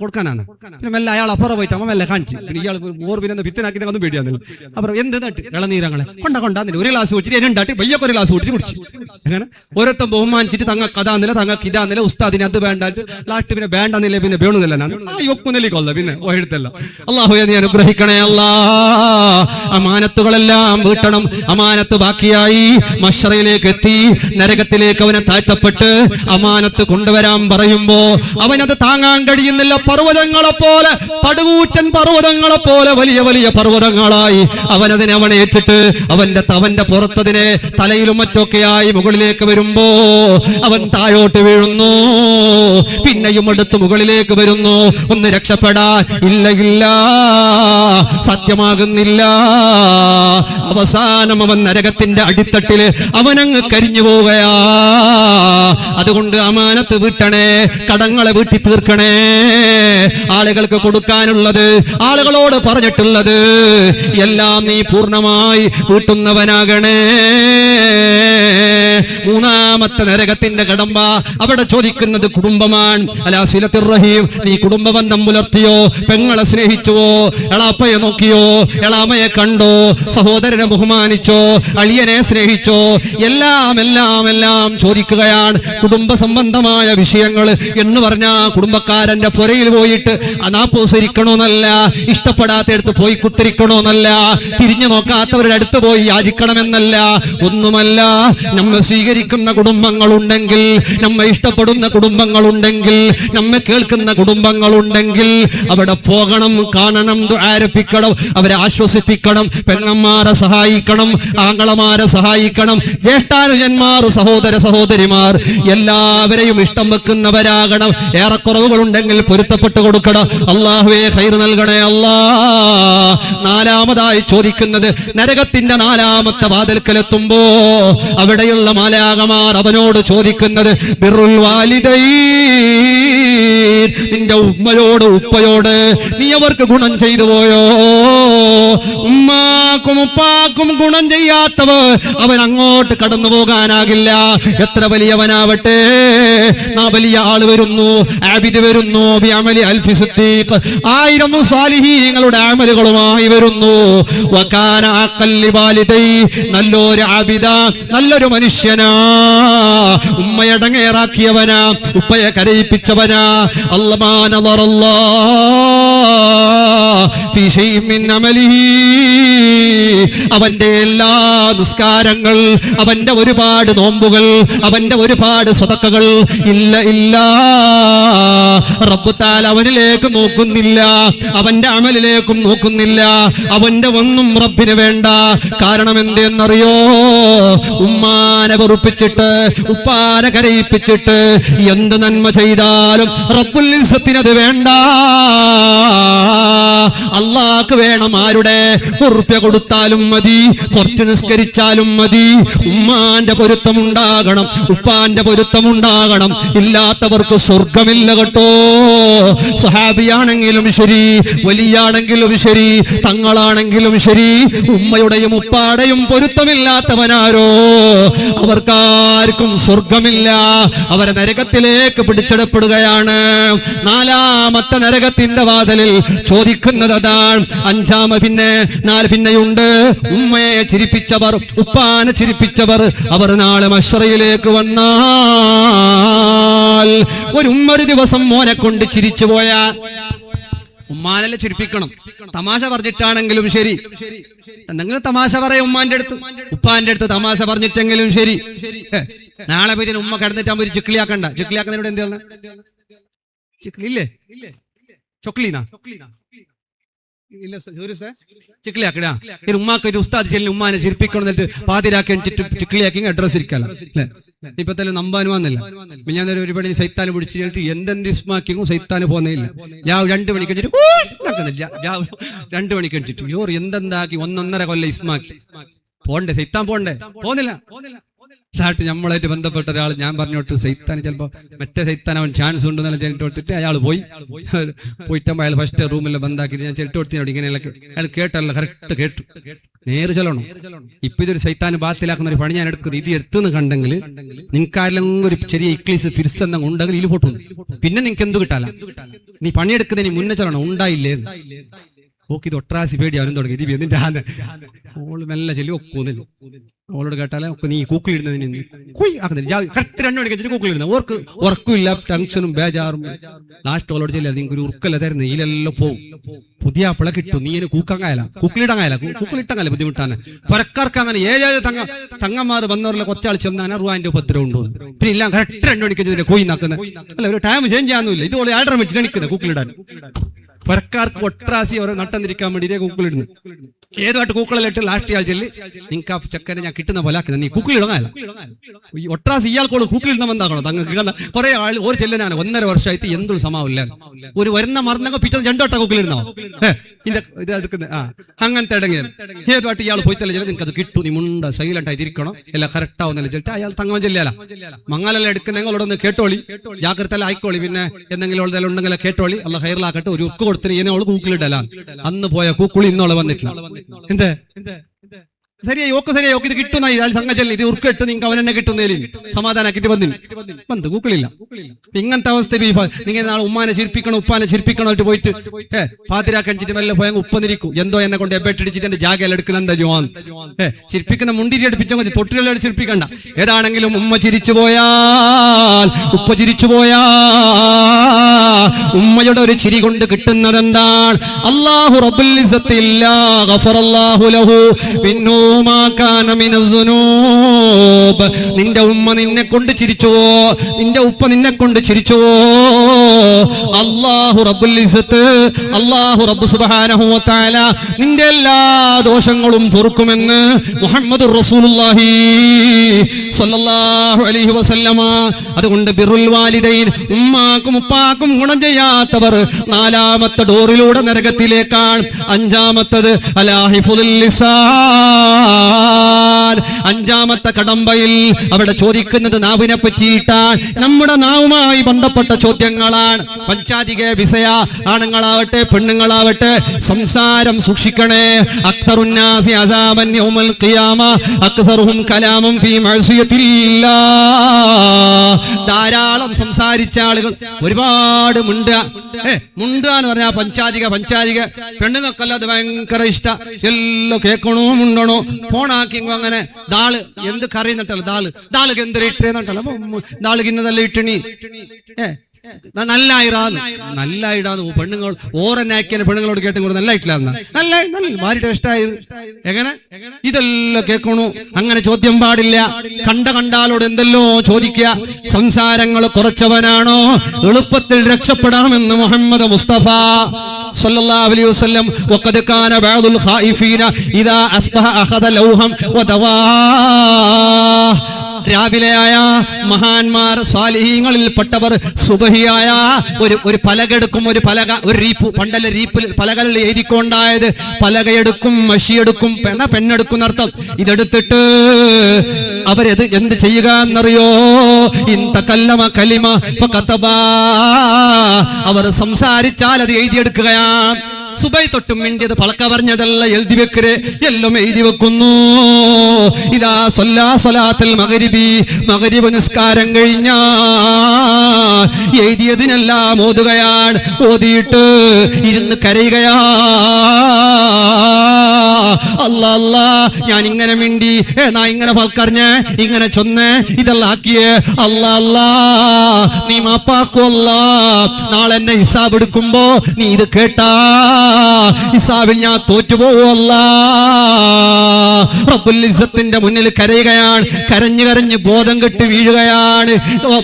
കൊടുക്കാനാണ്. പിന്നെ മെല്ലെ അയാൾ അപ്പുറം പോയിട്ട് അമ്മ മെല്ലെ കാണിച്ചു. പിന്നെ ഇയാൾ ഓർപ്പിനെ ഭിത്തനാക്കി ഒന്നും പേടിയാന്നില്ല. അപ്പുറം എന്ത് നട്ട് ഇളനീരങ്ങളെ കൊണ്ടാന്നില്ല. ഒരു ഗ്ലാസ് കുടിച്ചിട്ട് രണ്ടാട്ടി വയ്യൊക്കെ ഒരു ഗ്ലാസ് കുടിച്ച് കുടിച്ചു. അങ്ങനെ ഓരോരുത്തം ബഹുമാനിച്ചിട്ട് തങ്ങൾക്ക് അതാന്നില്ല തങ്ങൾക്ക് ഇതാന്നില്ല ഉസ്താദിന് അത് വേണ്ടാട്ട് ലാസ്റ്റ് പിന്നെ വേണ്ടെന്നില്ല പിന്നെ വേണമെന്നില്ല. ഒക്കുന്നില്ല പിന്നെ എടുത്തല്ല. അള്ളാഹുവേ നീ അനുഗ്രഹിക്കണേ അല്ലാ. അമാനത്തുകളെല്ലാം വീട്ടണം. അമാനത്ത് ബാക്കിയായി മശ്റയിലേക്ക് എത്തി നരകത്തിലേക്ക് അവനെ താഴ്ത്തപ്പെട്ട് അമാനത്ത് കൊണ്ടുവരാൻ പറയുമ്പോ അവനത് താങ്ങാൻ കഴിയുന്നില്ല. പർവ്വതങ്ങളെ പോലെ പടുകൂറ്റൻ പർവ്വതങ്ങളെ പോലെ വലിയ വലിയ പർവ്വതങ്ങളായി അവനതിനെ അവൻ ഏറ്റിട്ട് അവന്റെ പുറത്തതിനെ തലയിലും മറ്റൊക്കെയായി മുകളിലേക്ക് വരുമ്പോ അവൻ താഴോട്ട് വീഴുന്നു. പിന്നെയും അടുത്ത് മുകളിലേക്ക് വരുന്നു. ഒന്ന് രക്ഷപ്പെടാൻ ഇല്ല സത്യമാകുന്നില്ല. അവസാനം അവൻ നരകത്തിന്റെ അടിത്തട്ടില് അവനങ്ങ് കരിഞ്ഞു പോവുകയാ. അതുകൊണ്ട് അമാനത്ത് വീട്ടണേ, കടങ്ങളെ വീട്ടി തീർക്കണേ. ആളുകൾക്ക് കൊടുക്കാനുള്ളത് ആളുകളോട് പറഞ്ഞിട്ടുള്ളത് എല്ലാം നീ പൂർണ്ണമായി വീട്ടുന്നവനാകണേ. മൂന്നാമത്തെ നരകത്തിന്റെ കടമ്പ അവിടെ ചോദിക്കുന്നത് കുടുംബമാണ്. അലാ സിലത്തുർ റഹീം, നീ കുടുംബബന്ധം പുലർത്തിയോ? പെങ്ങളെ സ്നേഹിച്ചുവോ? എളാപ്പയെ നോക്കിയോ? എളാമയെ കണ്ടോ? സഹോദരനെ ബഹുമാനിച്ചോ? അളിയനെ സ്നേഹിച്ചോ? എല്ലാം ചോദിക്കുകയാണ്. കുടുംബ സംബന്ധമായ വിഷയങ്ങൾ എന്ന് പറഞ്ഞാ കുടുംബക്കാരന്റെ പുരയിൽ പോയിട്ട് അനാപ്പോസരിക്കണോന്നല്ല, ഇഷ്ടപ്പെടാത്തടുത്ത് പോയി കുത്തിരിക്കണോന്നല്ല, തിരിഞ്ഞു നോക്കാത്തവരുടെ അടുത്ത് പോയി യാചിക്കണമെന്നല്ല, ഒന്നുമല്ല. നമ്മെ സ്വീകരിക്കുന്ന കുടുംബങ്ങളുണ്ടെങ്കിൽ, നമ്മെ ഇഷ്ടപ്പെടുന്ന കുടുംബങ്ങളുണ്ടെങ്കിൽ, നമ്മെ കേൾക്കുന്ന കുടുംബങ്ങളുണ്ടെങ്കിൽ അവിടെ പോകണം, കാണണം, ആരംഭിക്കണം, അവരെ ആശ്വസിപ്പിക്കണം, പെങ്ങന്മാരെ സഹായിക്കണം, ആങ്ങളമാരെ സഹായിക്കണം, ജ്യേഷ്ഠാനുജന്മാർ, സഹോദര സഹോദരിമാർ എല്ലാവരെയും ഇഷ്ടം വെക്കുന്നവരാകണം. ഏറെക്കുറവുകളുണ്ടെങ്കിൽ പൊരുത്തപ്പെട്ടു കൊടുക്കണം. അള്ളാഹുവേ ഖൈർ നൽകണേ അല്ലാ. നാലാമതായി ചോദിക്കുന്നത് നരകത്തിന്റെ നാലാമത്തെ വാതിൽക്കലെത്തുമ്പോ അവിടെയുള്ള മാലാഖമാർ അവനോട് ചോദിക്കുന്നത് ബിറുൽ വാലിദൈൻ, നിന്റെ ഉമ്മയോട് ഉപ്പയോട് നീ അവർക്ക് ഗുണം ചെയ്തു പോയോ? ഉമ്മാക്കും ഉപ്പാക്കും ഗുണം ചെയ്യാത്തവർ അവൻ അങ്ങോട്ട് കടന്നു പോകാനാകില്ല. എത്ര വലിയവനാവട്ടെ. വലിയ ആള് വരുന്നു, ആബിദ് വരുന്നു, ബിഅമലി അൽഫി സിദ്ദീഖ്, 1000 സാലിഹീങ്ങളുടെ അമലുകളുമായി വരുന്നു. വകാന അഖല്ലി വാലിദൈ, നല്ലൊരു ആബിദ, നല്ലൊരു മനുഷ്യനാ, ഉമ്മയടങ്ങേറാക്കിയവനാ, ഉപ്പയെ കരയിപ്പിച്ചവനാ. അല്ലാഹു ഫീ ശൈഇൻ മിൻ അമലിഹി, അവന്റെ എല്ലാ നിസ്കാരങ്ങൾ, അവന്റെ ഒരുപാട് നോമ്പുകൾ, അവന്റെ ഒരുപാട് സദഖകൾ ഇല്ല റബ്ബ് തആല അവനിലേക്ക് നോക്കുന്നില്ല, അവന്റെ അമലിലേക്കും നോക്കുന്നില്ല. അവന്റെ ഒന്നും റബ്ബിന് വേണ്ട. കാരണം എന്തെന്നറിയോ? ഉമ്മാനെ വെറുപ്പിച്ചിട്ട് ഉപ്പാനെ കരയിപ്പിച്ചിട്ട് എന്ത് നന്മ ചെയ്താലും റബ്ബുൽ ഇസ്സത്തിനത് വേണ്ട. അല്ലാഹ്ക്ക് വേണം ആരുടെ ഉറുപ്യ കൊടുത്താലും മതി, കുറച്ച് നിസ്കരിച്ചാലും മതി. ഉമ്മാന്റെ പൊരുത്തമുണ്ടാകണം, ഉപ്പാന്റെ പൊരുത്തമുണ്ടാകണം. ഇല്ലാത്തവർക്ക് സ്വർഗമില്ല കേട്ടോ. സ്വഹാബിയാണെങ്കിലും ശരി, വലിയാണെങ്കിലും ശരി, തങ്ങളാണെങ്കിലും ശരി, ഉമ്മയുടെയും ഉപ്പാടെയും പൊരുത്തമില്ലാത്തവനാരോ അവർക്കാർക്കും സ്വർഗമില്ല. അവരെ നരകത്തിലേക്ക് പിടിച്ചെടപ്പെടുകയാണ്. നാലാമത്തെ നരകത്തിന്റെ വാതിലിൽ ചോദിക്കുന്നത് അതാണ്. പിന്നെയുണ്ട് ഉമ്മയെ ചിരിപ്പിച്ചവർ, ഉപ്പാനെ ചിരിപ്പിച്ചവർ. അവർ നാളെ മശ്റയിലേക്ക് വന്നാൽ ഒരു ഉമ്മ ഒരു ദിവസം മോനെ കൊണ്ട് ചിരിച്ചു പോയാ, ഉമ്മാനല്ലേ ചിരിപ്പിക്കണം. തമാശ പറഞ്ഞിട്ടാണെങ്കിലും ശരി, എന്തെങ്കിലും തമാശ പറയാം ഉമ്മാന്റെ അടുത്ത്, ഉപ്പാന്റെ അടുത്ത് തമാശ പറഞ്ഞിട്ടെങ്കിലും ശരി. നാളെ പോയി ഉമ്മ കിടന്നിട്ടാകുമ്പോ ഒരു ചിക്കിളിയാക്കണ്ട. ചിക്കിളിയാക്കുന്നതിനോട് എന്ത് പറഞ്ഞ ചിക്കിളില്ലേ? ചൊക്ലീനാ ഇല്ല ചിക്കിളിയാക്കടാ. ഉമ്മാക്ക് ഒരു ഉസ്താദ് ചെല്ലിന് ഉമ്മാനെ ചിരിപ്പിക്കണം, എന്നിട്ട് പാതിരാക്കി അടിച്ചിട്ട് ചിക്കിളിയാക്കി അഡ്രസ് ഇരിക്കല. ഇപ്പൊ തന്നെ നമ്പാനും വന്നില്ല. ഞാൻ ഒരുപാട് സൈത്താന് പിടിച്ചിട്ട് എന്തെന്ത് ഇസ്മാക്കിയും സൈത്താന് പോകുന്നില്ല. ഞാൻ 2 മണിക്ക് അടിച്ചിട്ട് 2 മണിക്ക് അടിച്ചിട്ട് എന്തെന്താക്കി 1.5 കൊല്ലം ഇസ്മാക്കി. പോണ്ടേ സൈത്താൻ പോണ്ടേ? പോകുന്നില്ല. ായിട്ട് നമ്മളായിട്ട് ബന്ധപ്പെട്ട ഒരാൾ ഞാൻ പറഞ്ഞോട്ട് സൈത്താന് ചിലപ്പോ മറ്റേ സൈത്താൻ അവൻ ചാൻസ് ഉണ്ടെന്നല്ല ചെലിട്ട് കൊടുത്തിട്ട് അയാൾ പോയിട്ടാകുമ്പോൾ അയാൾ ഫസ്റ്റ് റൂമിൽ ബന്ധാക്കിയിട്ട് ഞാൻ ചെലിട്ട് കൊടുത്തിനോട് ഇങ്ങനെയുള്ള അയാൾ കേട്ടല്ല, കറക്റ്റ് കേട്ടു. നേര് ചൊല്ലണം. ഇപ്പൊ ഇതൊരു സൈത്താന് ബാത്തിലാക്കുന്ന ഒരു പണി ഞാൻ എടുക്കുന്നത്. ഇത് എടുത്തുനിന്ന് കണ്ടെങ്കിൽ നിനക്കാരെല്ലാം ഒരു ചെറിയ ഇക്ലീസ് ഫിർസെന്തെങ്കിലും ഉണ്ടെങ്കിൽ ഇതിൽ പൊട്ടുന്നു. പിന്നെ നിനക്ക് എന്ത് കിട്ടാല? നീ പണിയെടുക്കുന്നതിന് മുന്നേ ചൊല്ലണം ഉണ്ടായില്ലേ. ഓക്ക് ഇത് ഒട്രാസി പേടി അവനും തുടങ്ങി. ഇത് എന്നിട്ട് ഓള് മെല്ലെ ചെല്ലി ഒക്കുന്നില്ല. അവളോട് കേട്ടാലേ ഒക്കെ നീ കൂക്കിലിടുന്നതിന് കറക്റ്റ് 2 മണിക്ക് വെച്ചിട്ട് കൂക്കിലിടുന്നത്. ഓർക്ക് ഉറക്കില്ല, ടെൻഷനും ബേജാറും. ലാസ്റ്റ് അവളോട് ചെല്ലാ നിങ്ങൾക്ക് ഒരു ഉറുക്കല്ല തരുന്നത്, ഇതിലെല്ലാം പോവും. പുതിയ പിള കിട്ടും. നീ കൂക്കാങ്ങായല, കൂക്കിലിടങ്ങായല, കൂക്കിലിട്ടങ്ങാല ബുദ്ധിമുട്ടാണ്. പുരക്കാർക്ക് അങ്ങനെ ഏഴായത് തങ്ങന്മാർ വന്നവരിലെ കുറച്ചാൾ ചെന്നാണ് റുവാന്റെ ഉപദ്രവം ഉണ്ടോ. പിന്നെ ഇല്ല കറക്റ്റ് 2 മണിക്ക് വെച്ചിട്ട് കോയി നാക്കുന്നത്. അല്ല ഒരു ടൈം ചേഞ്ച് ചെയ്യാനൊന്നുമില്ല. ഇതുപോലെ ആർഡർ വെച്ചിട്ട് നിൽക്കുന്നത് കൂക്കിലിടാൻ. പുരക്കാർക്ക് ഒട്രാസി അവരെ നട്ടന്നിരിക്കാൻ വേണ്ടി കൂക്കിലിടുന്നു. ഏതുമായിട്ട് കൂക്കളിലിട്ട് ലാസ്റ്റ് ആൾ ചെല്ലി നിങ്ങൾക്ക് ആ ചക്കനെ ഞാൻ കിട്ടുന്ന പോലെ ആക്കുന്നത്. നീ കൂക്കിലിടങ്ങാല ഈ ഒട്രാസി ഇയാൾക്കോട് കൂക്കിലിടുന്ന എന്താകണം. തങ്ങൾക്ക് കുറെ ആൾ ഒരു ചെല്ലനാണ് 1.5 വർഷമായിട്ട് എന്തൊരു സമാവില്ല. ഒരു വരുന്ന മറന്നൊക്കെ പിറ്റേ 2 വട്ടം കൂക്കിലിടുന്നോ ഇത് എടുക്കുന്നത്. അങ്ങനത്തെ ഇടങ്ങിയത് ഏതുമായിട്ട് ഇയാൾ പോയിത്തല്ല ചെല്ലി നിങ്ങൾക്ക് അത് കിട്ടും. നീ മുണ്ട സൈലന്റ് ആയി തിരിക്കണം, എല്ലാം കറക്റ്റ് ആവുന്നല്ല ചെല്ലിട്ട് അയാൾ തങ്ങവൻ ചെല്ലാല. മങ്ങലെല്ലാം എടുക്കുന്നെങ്കിലോടൊന്ന് കേട്ടോളി, ജാഗ്രത ആയിക്കോളി. പിന്നെ എന്തെങ്കിലും ഉണ്ടെങ്കിൽ കേട്ടോളി. അല്ല ഹൈറിലാക്കട്ടെ. ഒരു ഉർക്ക് കൊടുത്തിന് ഇങ്ങനെ അവള് കൂക്കിലിടല. അന്ന് പോയ കൂക്കുളി ഇന്നോളെ വന്നിട്ടില്ല. എന്ത് ശരിയായി ഓക്കെ ശരിയായി ഓക്കെ ഇത് കിട്ടുന്ന സംഘച്ചല്ലേ. ഇത് ഉറുക്കിട്ട് നിങ്ങൾക്ക് അവനെന്നെ കിട്ടുന്നതിലും സമാധാനാക്കിട്ട് വന്ന് കൂക്കളില്ല. ഇങ്ങനത്തെ അവസ്ഥ നിങ്ങൾ നാളെ ഉമ്മാനെ ചിരിപ്പിക്കണം, ഉപ്പാനെ ചിരിപ്പിക്കണം പോയിട്ട് പാതിരാക്കണിച്ചിട്ട് മെല്ലെ പോയാൽ ഉപ്പന്നിരിക്കും. എന്തോ എന്നെ കൊണ്ട് എബെട്ടിടിച്ചിട്ട് എന്റെ ജാഗയിൽ എടുക്കുന്ന എന്താ ജോൻ ചിരിപ്പിക്കുന്ന മുണ്ടിരി അടുപ്പിച്ചാൽ മതി, തൊട്ടിലുള്ള ചിരിപ്പിക്കണ്ട. ഏതാണെങ്കിലും ഉമ്മ ചിരിച്ചു പോയാൽ, ഉപ്പ ചിരിച്ചു പോയാ ഉമ്മയുടെ ഒരു ചിരി കൊണ്ട് കിട്ടുന്നത് എന്താണ്? അല്ലാഹു റബ്ബുൽ ഇസ്സത്തി ഇല്ലാ ഗഫറല്ലാഹു ലഹു പിന്നോ നിന്റെ ഉമ്മ നിന്നെ കൊണ്ട് ചിരിച്ചുവോ, നിന്റെ ഉപ്പ നിന്നെ കൊണ്ട് ചിരിച്ചുവോ, അല്ലാഹു റബ്ബുൽ ഇസ്സത്ത് അല്ലാഹു റബ്ബ് സുബ്ഹാനഹു വ തആല നിന്റെ എല്ലാ ദോഷങ്ങളും പൊറുക്കുമെന്ന് മുഹമ്മദുർ റസൂലുള്ളാഹി സ്വല്ലല്ലാഹു അലൈഹി വസല്ലമ. അതുകൊണ്ട് ബിറുൽ വാലിദൈൻ, ഉമ്മാക്കും ഉപ്പാക്കും ഗുണം ചെയ്യാത്തവർ 4ാമത്തെ ഡോറിലൂടെ നരകത്തിലേക്കാണ്. 5ാമത്തത് അലാഹിഫുൽ ലിസാൻ, 5ാമത്തെ കടമ്പയിൽ അവിടെ ചോദിക്കുന്നത് നാവിനെ പറ്റിയിട്ടാണ്. നമ്മുടെ നാവുമായി ബന്ധപ്പെട്ട ചോദ്യങ്ങളാണ്. പഞ്ചാധിക വിഷയ ആണുങ്ങളാവട്ടെ പെണ്ണുങ്ങളാവട്ടെ സംസാരം സൂക്ഷിക്കണേ. അക്സറുന്നാസി അസാബൻ യൗമൽ ഖിയാമ അക്സറുഹും കലാമൻ ഫീ മഅസിയത്തില്ലാഹ്. ധാരാളം സംസാരിച്ച ആളുകൾ, ഒരുപാട് മുണ്ടാന്ന് പറഞ്ഞാൽ പഞ്ചാധിക പെണ്ണുങ്ങൾക്കല്ലാതെ ഭയങ്കര ഇഷ്ട. എല്ലാം കേൾക്കണോ മുണ്ടണോ ഫോണാക്കി അങ്ങനെ ദാള് എന്ത് കറിയുന്നിട്ടല്ല ദാള് എന്തൊരു ഇട്ടേന്നിട്ടല്ല ദാള് കിന്നതല്ല ഇട്ടണി നല്ല ഇടാന്ന് പെണ്ണുങ്ങൾ ഓറനാക്കിയ പെണ്ണുങ്ങളോട് കേട്ടും കൂടെ നല്ല ഇട്ടില്ലാന്ന നല്ല ഭാര്യ ടേസ്റ്റായി എങ്ങനെ ഇതെല്ലാം കേൾക്കണു. അങ്ങനെ ചോദ്യം പാടില്ല. കണ്ടാലോട് എന്തെല്ലോ ചോദിക്കുക. സംസാരങ്ങൾ കുറച്ചവനാണോ എളുപ്പത്തിൽ രക്ഷപ്പെടാമെന്ന് മുഹമ്മദ് മുസ്തഫ സല്ലല്ലാഹു അലൈഹി വസല്ലം. വഖദ് കാന ബഅദുൽ ഖായിഫീന ഇദാ അസ്ബഹ അഖദ ലൗഹം വദവാ. രാവിലെയായ മഹാന്മാർ സ്വാലിഹീങ്ങളിൽപ്പെട്ടവർ സുബഹിയായ ഒരു പലകെടുക്കും. ഒരു റീപ്പ്, പണ്ടല്ല റീപ്പിൽ പലകളിൽ എഴുതിക്കൊണ്ടായത്. പലകയെടുക്കും, മഷിയെടുക്കും, പെണ്ണെടുക്കും അർത്ഥം. ഇതെടുത്തിട്ട് അവരത് എന്ത് ചെയ്യുക എന്നറിയോ? ഇൻതകല്ലമ കലിമ ഫകതബാ. അവർ സംസാരിച്ചാൽ അത് എഴുതിയെടുക്കുകയാണ്. സുബൈ തൊട്ടും മിണ്ടിയത് പളക്ക പറഞ്ഞതല്ല എഴുതി വെക്കരെ, എല്ലാം എഴുതി വെക്കുന്നു. ഇതാ സ്വലാത്തുൽ മഗ്രിബി, മഗ്രിബ് നിസ്കാരം കഴിഞ്ഞാ എഴുതിയതിനെല്ലാം ഓതുകയാണ്. ഓതിയിട്ട് ഇരുന്ന് കരയുകയാ. അല്ലാ അല്ലാ, ഞാൻ ഇങ്ങനെ മിണ്ടി, നാ ഇങ്ങനെ പൽക്കറിഞ്ഞ്, ഇങ്ങനെ ചൊന്ന്, ഇതെല്ലാം ആക്കിയേ. അല്ലാ അല്ലാ, നീ മാപ്പാക്കുവല്ല. നാളെ എന്നെ ഹിസാബ് എടുക്കുമ്പോ നീ ഇത് കേട്ടാ ഹിസാബിൽ ഞാൻ തോറ്റുപോവല്ല. റബ്ബുൽ ഇസ്സത്തിന്റെ മുന്നിൽ കരയുകയാണ്. കരഞ്ഞ് ബോധം കെട്ട് വീഴുകയാണ്.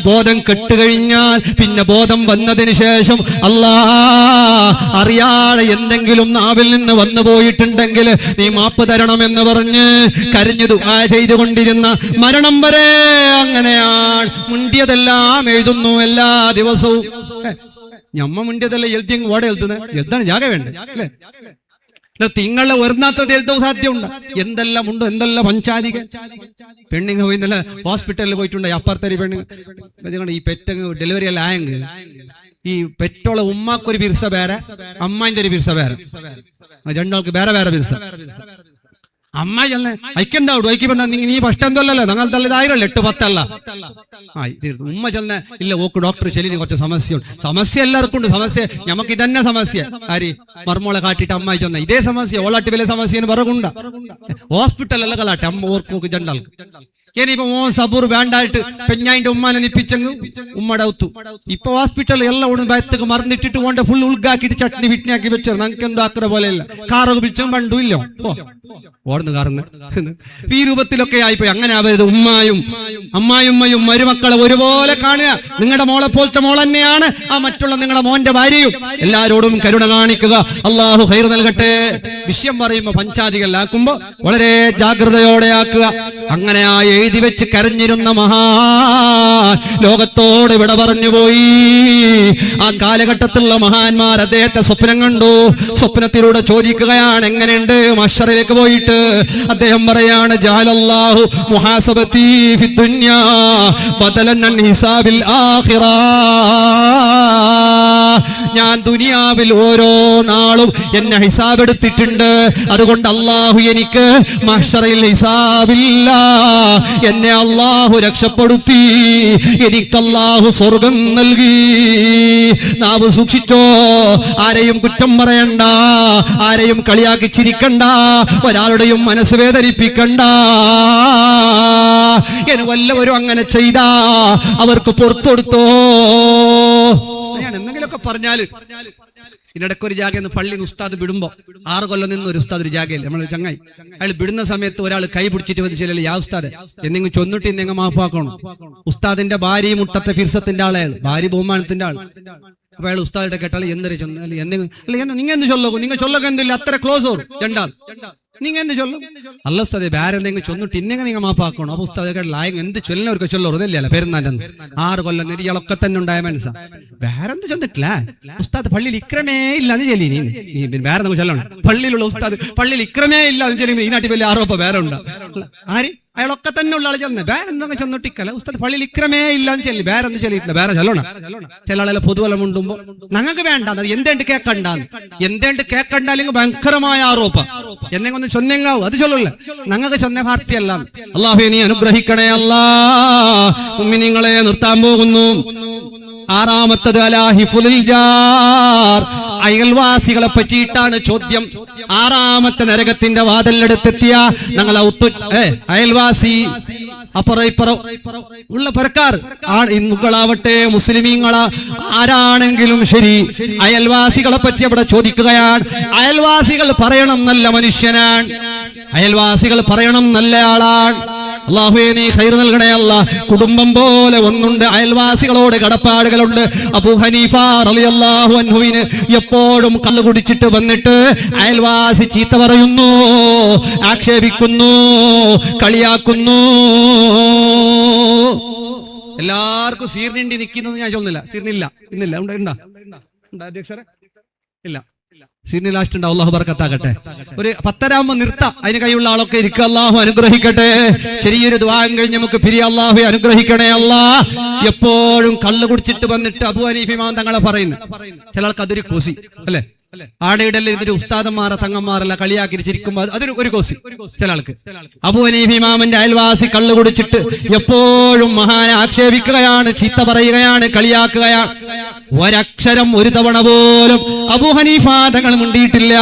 ബോധം കെട്ട് കഴിഞ്ഞാൽ പിന്നെ ബോധം വന്നതിന് ശേഷം അല്ലാ, അറിയാതെ എന്തെങ്കിലും നാവിൽ നിന്ന് വന്നു പോയിട്ടുണ്ടെങ്കിൽ നീ മാപ്പ് തരണമെന്ന് പറഞ്ഞ് കരഞ്ഞു ദുആ ചെയ്തുകൊണ്ടിരുന്ന മരണം വരെ അങ്ങനെയാണ്. മുണ്ടിയതെല്ലാം എഴുതുന്നു എല്ലാ ദിവസവും. ഞമ്മ മുണ്ടിയതെല്ലാം എഴുതി ഓടെ എഴുതാണ് ജാഗ വേണ്ട അല്ലേ? തിങ്ങളെ ഒരുന്നാത്തത് എഴുതാൻ സാധ്യമുണ്ട്. എന്തെല്ലാം ഉണ്ടോ, എന്തെല്ലാം പഞ്ചാധിക പെണ്ണിങ്ങ പോയി ഇന്നലെ ഹോസ്പിറ്റലിൽ പോയിട്ടുണ്ട്. അപ്പുറത്തെ പെണ്ണിങ്ങ ഈ പെറ്റ് ഡെലിവറി എല്ലാം ആയെങ്കിൽ ഈ പെറ്റോളെ ഉമ്മാക്കൊരു ബിർസ വേറെ, അമ്മായിന്റെ ഒരു ബിർസ വേറെ, രണ്ടാൾക്ക് വേറെ വേറെ ബിർസ. അമ്മായി ചെന്നെ അയക്കണ്ടാവും. അയക്കി പറഞ്ഞാൽ നീ ഫസ്റ്റ് എന്തല്ലോ നിങ്ങൾ തള്ളിയതായിരല്ലോ 8-10 ഉമ്മ ചെന്നെ ഇല്ല, ഓക്ക് ഡോക്ടർ ശരിന് കുറച്ച് സമസ്യ എല്ലാവർക്കും ഉണ്ട്. സമസ്യ നമുക്ക് ഇതന്നെ സമസ്യ. ആര് മർമോളെ കാട്ടിട്ട് അമ്മായി ചെന്ന ഇതേ സമസ്യ, ഓളാട്ടി വലിയ സമസ്യന് പറകുണ്ട. ഹോസ്പിറ്റലെല്ലാം കളാട്ടെ അമ്മ ഓർക്ക് രണ്ടാൾക്ക്. ഇനിയിപ്പോ സബൂർ വേണ്ടായിട്ട് പെഞ്ഞായിന്റെ ഉമ്മാനെ നിപ്പിച്ചെങ്കിൽ ഉമ്മയുടെ ഒത്തു. ഇപ്പൊ ഹോസ്പിറ്റൽ എല്ലാം ഒന്ന് ബയത്തേക്ക് മറന്നിട്ടിട്ട് കൊണ്ട് ഫുൾ ഉൾഗാക്കിട്ട് ചട്നി വിട്ടിനാക്കി വെച്ചത്. നമുക്ക് എന്തോ അത്ര പോലെയല്ല. കാറൊക്കെ പിടിച്ചും പണ്ടും ഇല്ലോ ഓടുന്നു കാർന്ന് ഈ രൂപത്തിലൊക്കെ ആയിപ്പോയി. അങ്ങനെ ആവരുത്. അമ്മായിമ്മയും മരുമക്കളെ ഒരുപോലെ കാണുക. നിങ്ങളുടെ മോളെ പോലത്തെ മോൾ തന്നെയാണ് ആ മറ്റുള്ള നിങ്ങളുടെ മോന്റെ ഭാര്യയും. എല്ലാരോടും കരുണ കാണിക്കുക. അള്ളാഹു ഖൈർ നൽകട്ടെ. വിഷയം പറയുമ്പോ പഞ്ചാധികളാക്കുമ്പോ വളരെ ജാഗ്രതയോടെ ആക്കുക. അങ്ങനെ ആ എഴുതി വെച്ച് കരഞ്ഞിരുന്ന മഹാൻ ലോകത്തോട് വിട പറഞ്ഞു പോയി. ആ കാലഘട്ടത്തിലുള്ള മഹാന്മാർ അദ്ദേഹത്തെ സ്വപ്നം കണ്ടു. സ്വപ്നത്തിലൂടെ ചോദിക്കുകയാണ്, എങ്ങനെയുണ്ട് മഹ്ശറിലേക്ക് പോയിട്ട്? അദ്ദേഹം പറയാണ്, ജഅലല്ലാഹു മുഹാസബതി ഫിദ്ദുനിയാ ബദലൻ അൻ ഹിസാബിൽ ആഖിറ. ഞാൻ ദുനിയാവിൽ ഓരോ നാളും എന്നെ ഹിസാബ് എടുത്തിട്ടുണ്ട്. അതുകൊണ്ട് അള്ളാഹു എനിക്ക് മഹ്ശറിൽ ഹിസാബില്ല. എന്നെ അള്ളാഹു രക്ഷപ്പെടുത്തി. എനിക്ക് അള്ളാഹു സ്വർഗം നൽകി. നാവ് സൂക്ഷിച്ചോ. ആരെയും കുറ്റം പറയണ്ട, ആരെയും കളിയാക്കി ചിരിക്കണ്ട, ഒരാളുടെയും മനസ്സ് വേദനിപ്പിക്കണ്ട. വല്ലവരും അങ്ങനെ ചെയ്താ അവർക്ക് പുറത്തെടുത്തോ. ഞാൻ എന്തെങ്കിലുമൊക്കെ പറഞ്ഞാല് ഇതിനിടയ്ക്ക് ഒരു ജാഗയെന്ന് പള്ളിയിൽ ഉസ്താദ് വിടുമ്പോ 6 കൊല്ലം നിന്ന് ഒരു ഉസ്താദ് ഒരു ജാഗയിൽ നമ്മൾ ചങ്ങായി അയാൾ വിടുന്ന സമയത്ത് ഒരാൾ കൈ പിടിച്ചിട്ട് വന്നിച്ചില്ല, യാ ഉസ്താദ് എന്തെങ്കിലും ചൊന്നിട്ട് എന്തെങ്കിലും മാപ്പാക്കണം. ഉസ്താദിന്റെ ഭാര്യ മുട്ടത്തെ ഫിർസത്തിന്റെ ആളയാൾ, ഭാര്യ ബഹുമാനത്തിന്റെ ആൾ. അപ്പൊ അയാൾ ഉസ്താദിന്റെ കേട്ടാൽ എന്തൊരു ചൊന്നാല് എന്തെങ്കിലും നിങ്ങൾ എന്ത് ചൊല്ലോ, നിങ്ങൾ ചൊല്ലൊക്കെ എന്തില്ല, അത്ര ക്ലോസ് ഓർ രണ്ടാൾ നിങ്ങൾ എന്ത് ചൊല്ലും. അല്ല ഉസ്താദെ വേറെ എന്തെങ്കിലും ചൊന്നിട്ട് ഇന്നെങ്കിൽ നിങ്ങൾ മാപ്പാക്കണം. അപ്പൊ ഉസ്താദ് കേട്ടില്ല എന്ത് ചൊല്ലുന്നവർക്ക് ചൊല്ലോറില്ല. പെരുന്നാൻ്റെ 6 കൊല്ലം നെരിയാളൊക്കെ തന്നെ ഉണ്ടായ മനസ്സാ. വേറെ എന്ത് ചൊന്നിട്ടില്ല. ഉസ്താദ് പള്ളിയിൽ ഇക്രമേ ഇല്ല എന്ന് ചൊല്ലി. നീ വേറെ നമുക്ക് ചൊല്ലണം. പള്ളിയിലുള്ള ഉസ്താദ് പള്ളിയിൽ ഇക്രമേ ഇല്ല എന്ന് ചൊല്ലി. ഈ നാട്ടിൽ വലിയ ആരോപ വേറെ ഉണ്ട്. ആര് അയാളൊക്കെ തന്നെ ഉള്ള ആളെ ചെന്ന് വേറെ എന്തൊക്കെ ചെന്നിട്ടിക്കല. ഉസ്താദ് പള്ളിയിൽ ഇക്രമേ ഇല്ല എന്ന് ചൊല്ലി. വേറെ ഒന്നും ചൊല്ലിയിട്ടില്ല. വേറെ ചൊല്ലണം. ചില ആളെ പൊതുവെല്ലാം മുണ്ടുമ്പോ ഞങ്ങൾക്ക് വേണ്ട, എന്തേണ്ട് കേക്കണ്ടാന്ന്. എന്തേണ്ട് കേക്കണ്ടെങ്കിൽ ഭയങ്കരമായ ആരോപ. എന്നെങ്കിൽ ഒന്ന് ചൊന്നെങ്കാവും, അത് ചൊല്ലില്ല. ഞങ്ങൾക്ക് ചൊന്ന പാർട്ടിയല്ല. അല്ലാഹു നീ അനുഗ്രഹിക്കണേ അല്ലാ. മുഅ്മിനീങ്ങളെ നിർത്താൻ പോകുന്നു. 6-ാമത്തത് അലാഹിഫുൽ ജാർ, അയൽവാസികളെ പറ്റിയിട്ടാണ് ചോദ്യം. 6-ാമത്തെ നരകത്തിന്റെ വാതിലെടുത്തെത്തിയ ഞങ്ങൾ അയൽവാസി അപ്പുറം ഇപ്പുറം ഉള്ള പരക്കാർ ഹിന്ദുക്കളാവട്ടെ മുസ്ലിമീങ്ങളാ ആരാണെങ്കിലും ശരി, അയൽവാസികളെ പറ്റി അവിടെ ചോദിക്കുകയാണ്. അയൽവാസികൾ പറയണം നല്ല മനുഷ്യനാണ്, അയൽവാസികൾ പറയണം നല്ല ആളാണ്. അല്ലാഹുവേ നീ ഖൈർ നൽകണേ അല്ലാ. കുടുംബം പോലെ ഒന്നുണ്ട്, അയൽവാസികളോട് കടപ്പാടുകളുണ്ട്. അബൂ ഹനീഫ റളിയല്ലാഹു അൻഹുവിന് എപ്പോഴും കള്ളു കുടിച്ചിട്ട് വന്നിട്ട് അയൽവാസി ചീത്ത പറയുന്നു, ആക്ഷേപിക്കുന്നു, കളിയാക്കുന്നു. എല്ലാവർക്കും സീർണിണ്ടി നിൽക്കുന്നത് ഞാൻ ചൊല്ലുന്നില്ല, സീർണില്ല ഇന്നില്ല, ഉണ്ടാ അധ്യക്ഷരെ ഇല്ല, സീനിയർ ലാസ്റ്റ് ഉണ്ടാവും. അല്ലാഹു ബർക്കത്താകട്ടെ. ഒരു 10:30 നിർത്താം, അതിന് കൈയുള്ള ആളൊക്കെ ഇരിക്കുക. അല്ലാഹു അനുഗ്രഹിക്കട്ടെ. ചെറിയൊരു ദുആം കഴിഞ്ഞ് നമുക്ക് പിരിയ. അല്ലാഹു അനുഗ്രഹിക്കണേ അല്ലാ. എപ്പോഴും കള്ളു കുടിച്ചിട്ട് വന്നിട്ട് അബൂ ഹനീഫ ഇമാം തങ്ങളെ പറയുന്നു. ചില ആൾക്ക് അതൊരു കോസി അല്ലെ, ആടയിടല്ലേ ഇതൊരു ഉസ്താദന്മാരെ തങ്ങന്മാരല്ല കളിയാക്കി ചിരിക്കുമ്പോ അതൊരു ഒരു കോസി ചില ആൾക്ക്. അബൂ ഹനീഫ ഇമാമിന്റെ അയൽവാസി കള്ളു കുടിച്ചിട്ട് എപ്പോഴും മഹാനെ ആക്ഷേപിക്കുകയാണ്, ചീത്ത പറയുകയാണ്, കളിയാക്കുകയാണ്. ഒരക്ഷരം ഒരു തവണ പോലും അബൂ ഹനീഫ തങ്ങൾ മിണ്ടിയിട്ടില്ല.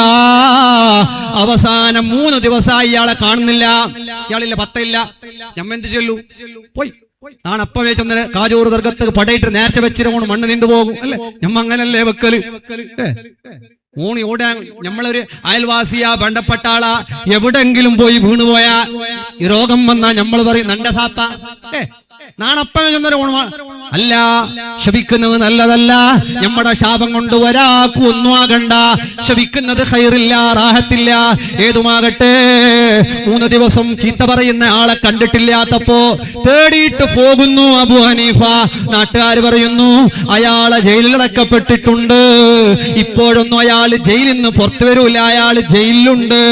അവസാനം 3 ദിവസമായി ഇയാളെ കാണുന്നില്ല. ഇയാളില്ല, പത്തയില്ല. ഞമ്മെന്ത് ചൊല്ലു പോയി ആണപ്പവേ ചന്ദ്ര കാജൂർ ദർഗത്ത് പടയിട്ട് നേർച്ച വെച്ചിരുമോണ് മണ്ണ് നീണ്ടുപോകും അല്ലെ. ഞമ്മ അങ്ങനല്ലേ വെക്കല്. ഓണി ഓടാൻ നമ്മളൊരു അയൽവാസിയാ, ബന്ധപ്പെട്ട ആളാ, എവിടെങ്കിലും പോയി വീണുപോയാ ഈ രോഗം വന്നാ നമ്മൾ പറയും നണ്ട സാത്ത നാണപ്പവേ ചന്ദ്ര ഓണ അല്ല. ശപിക്കുന്നത് നല്ലതല്ല. നമ്മുടെ ശാപം കൊണ്ട് ഒരാൾക്കും ഒന്നും ആകണ്ട. ശപിക്കുന്നത് ഖൈറില്ല, റാഹത്തില്ല. ഏതുമാകട്ടെ 3 ദിവസം ചീത്ത പറയുന്ന ആളെ കണ്ടിട്ടില്ലാത്തപ്പോ തേടിയിട്ട് പോകുന്നു അബൂ ഹനീഫ. നാട്ടുകാർ പറയുന്നു അയാളെ ജയിലിലടക്കപ്പെട്ടിട്ടുണ്ട്, ഇപ്പോഴൊന്നും അയാൾ ജയിലിൽ നിന്ന് പുറത്തു വരൂല, അയാൾ ജയിലിലുണ്ട്.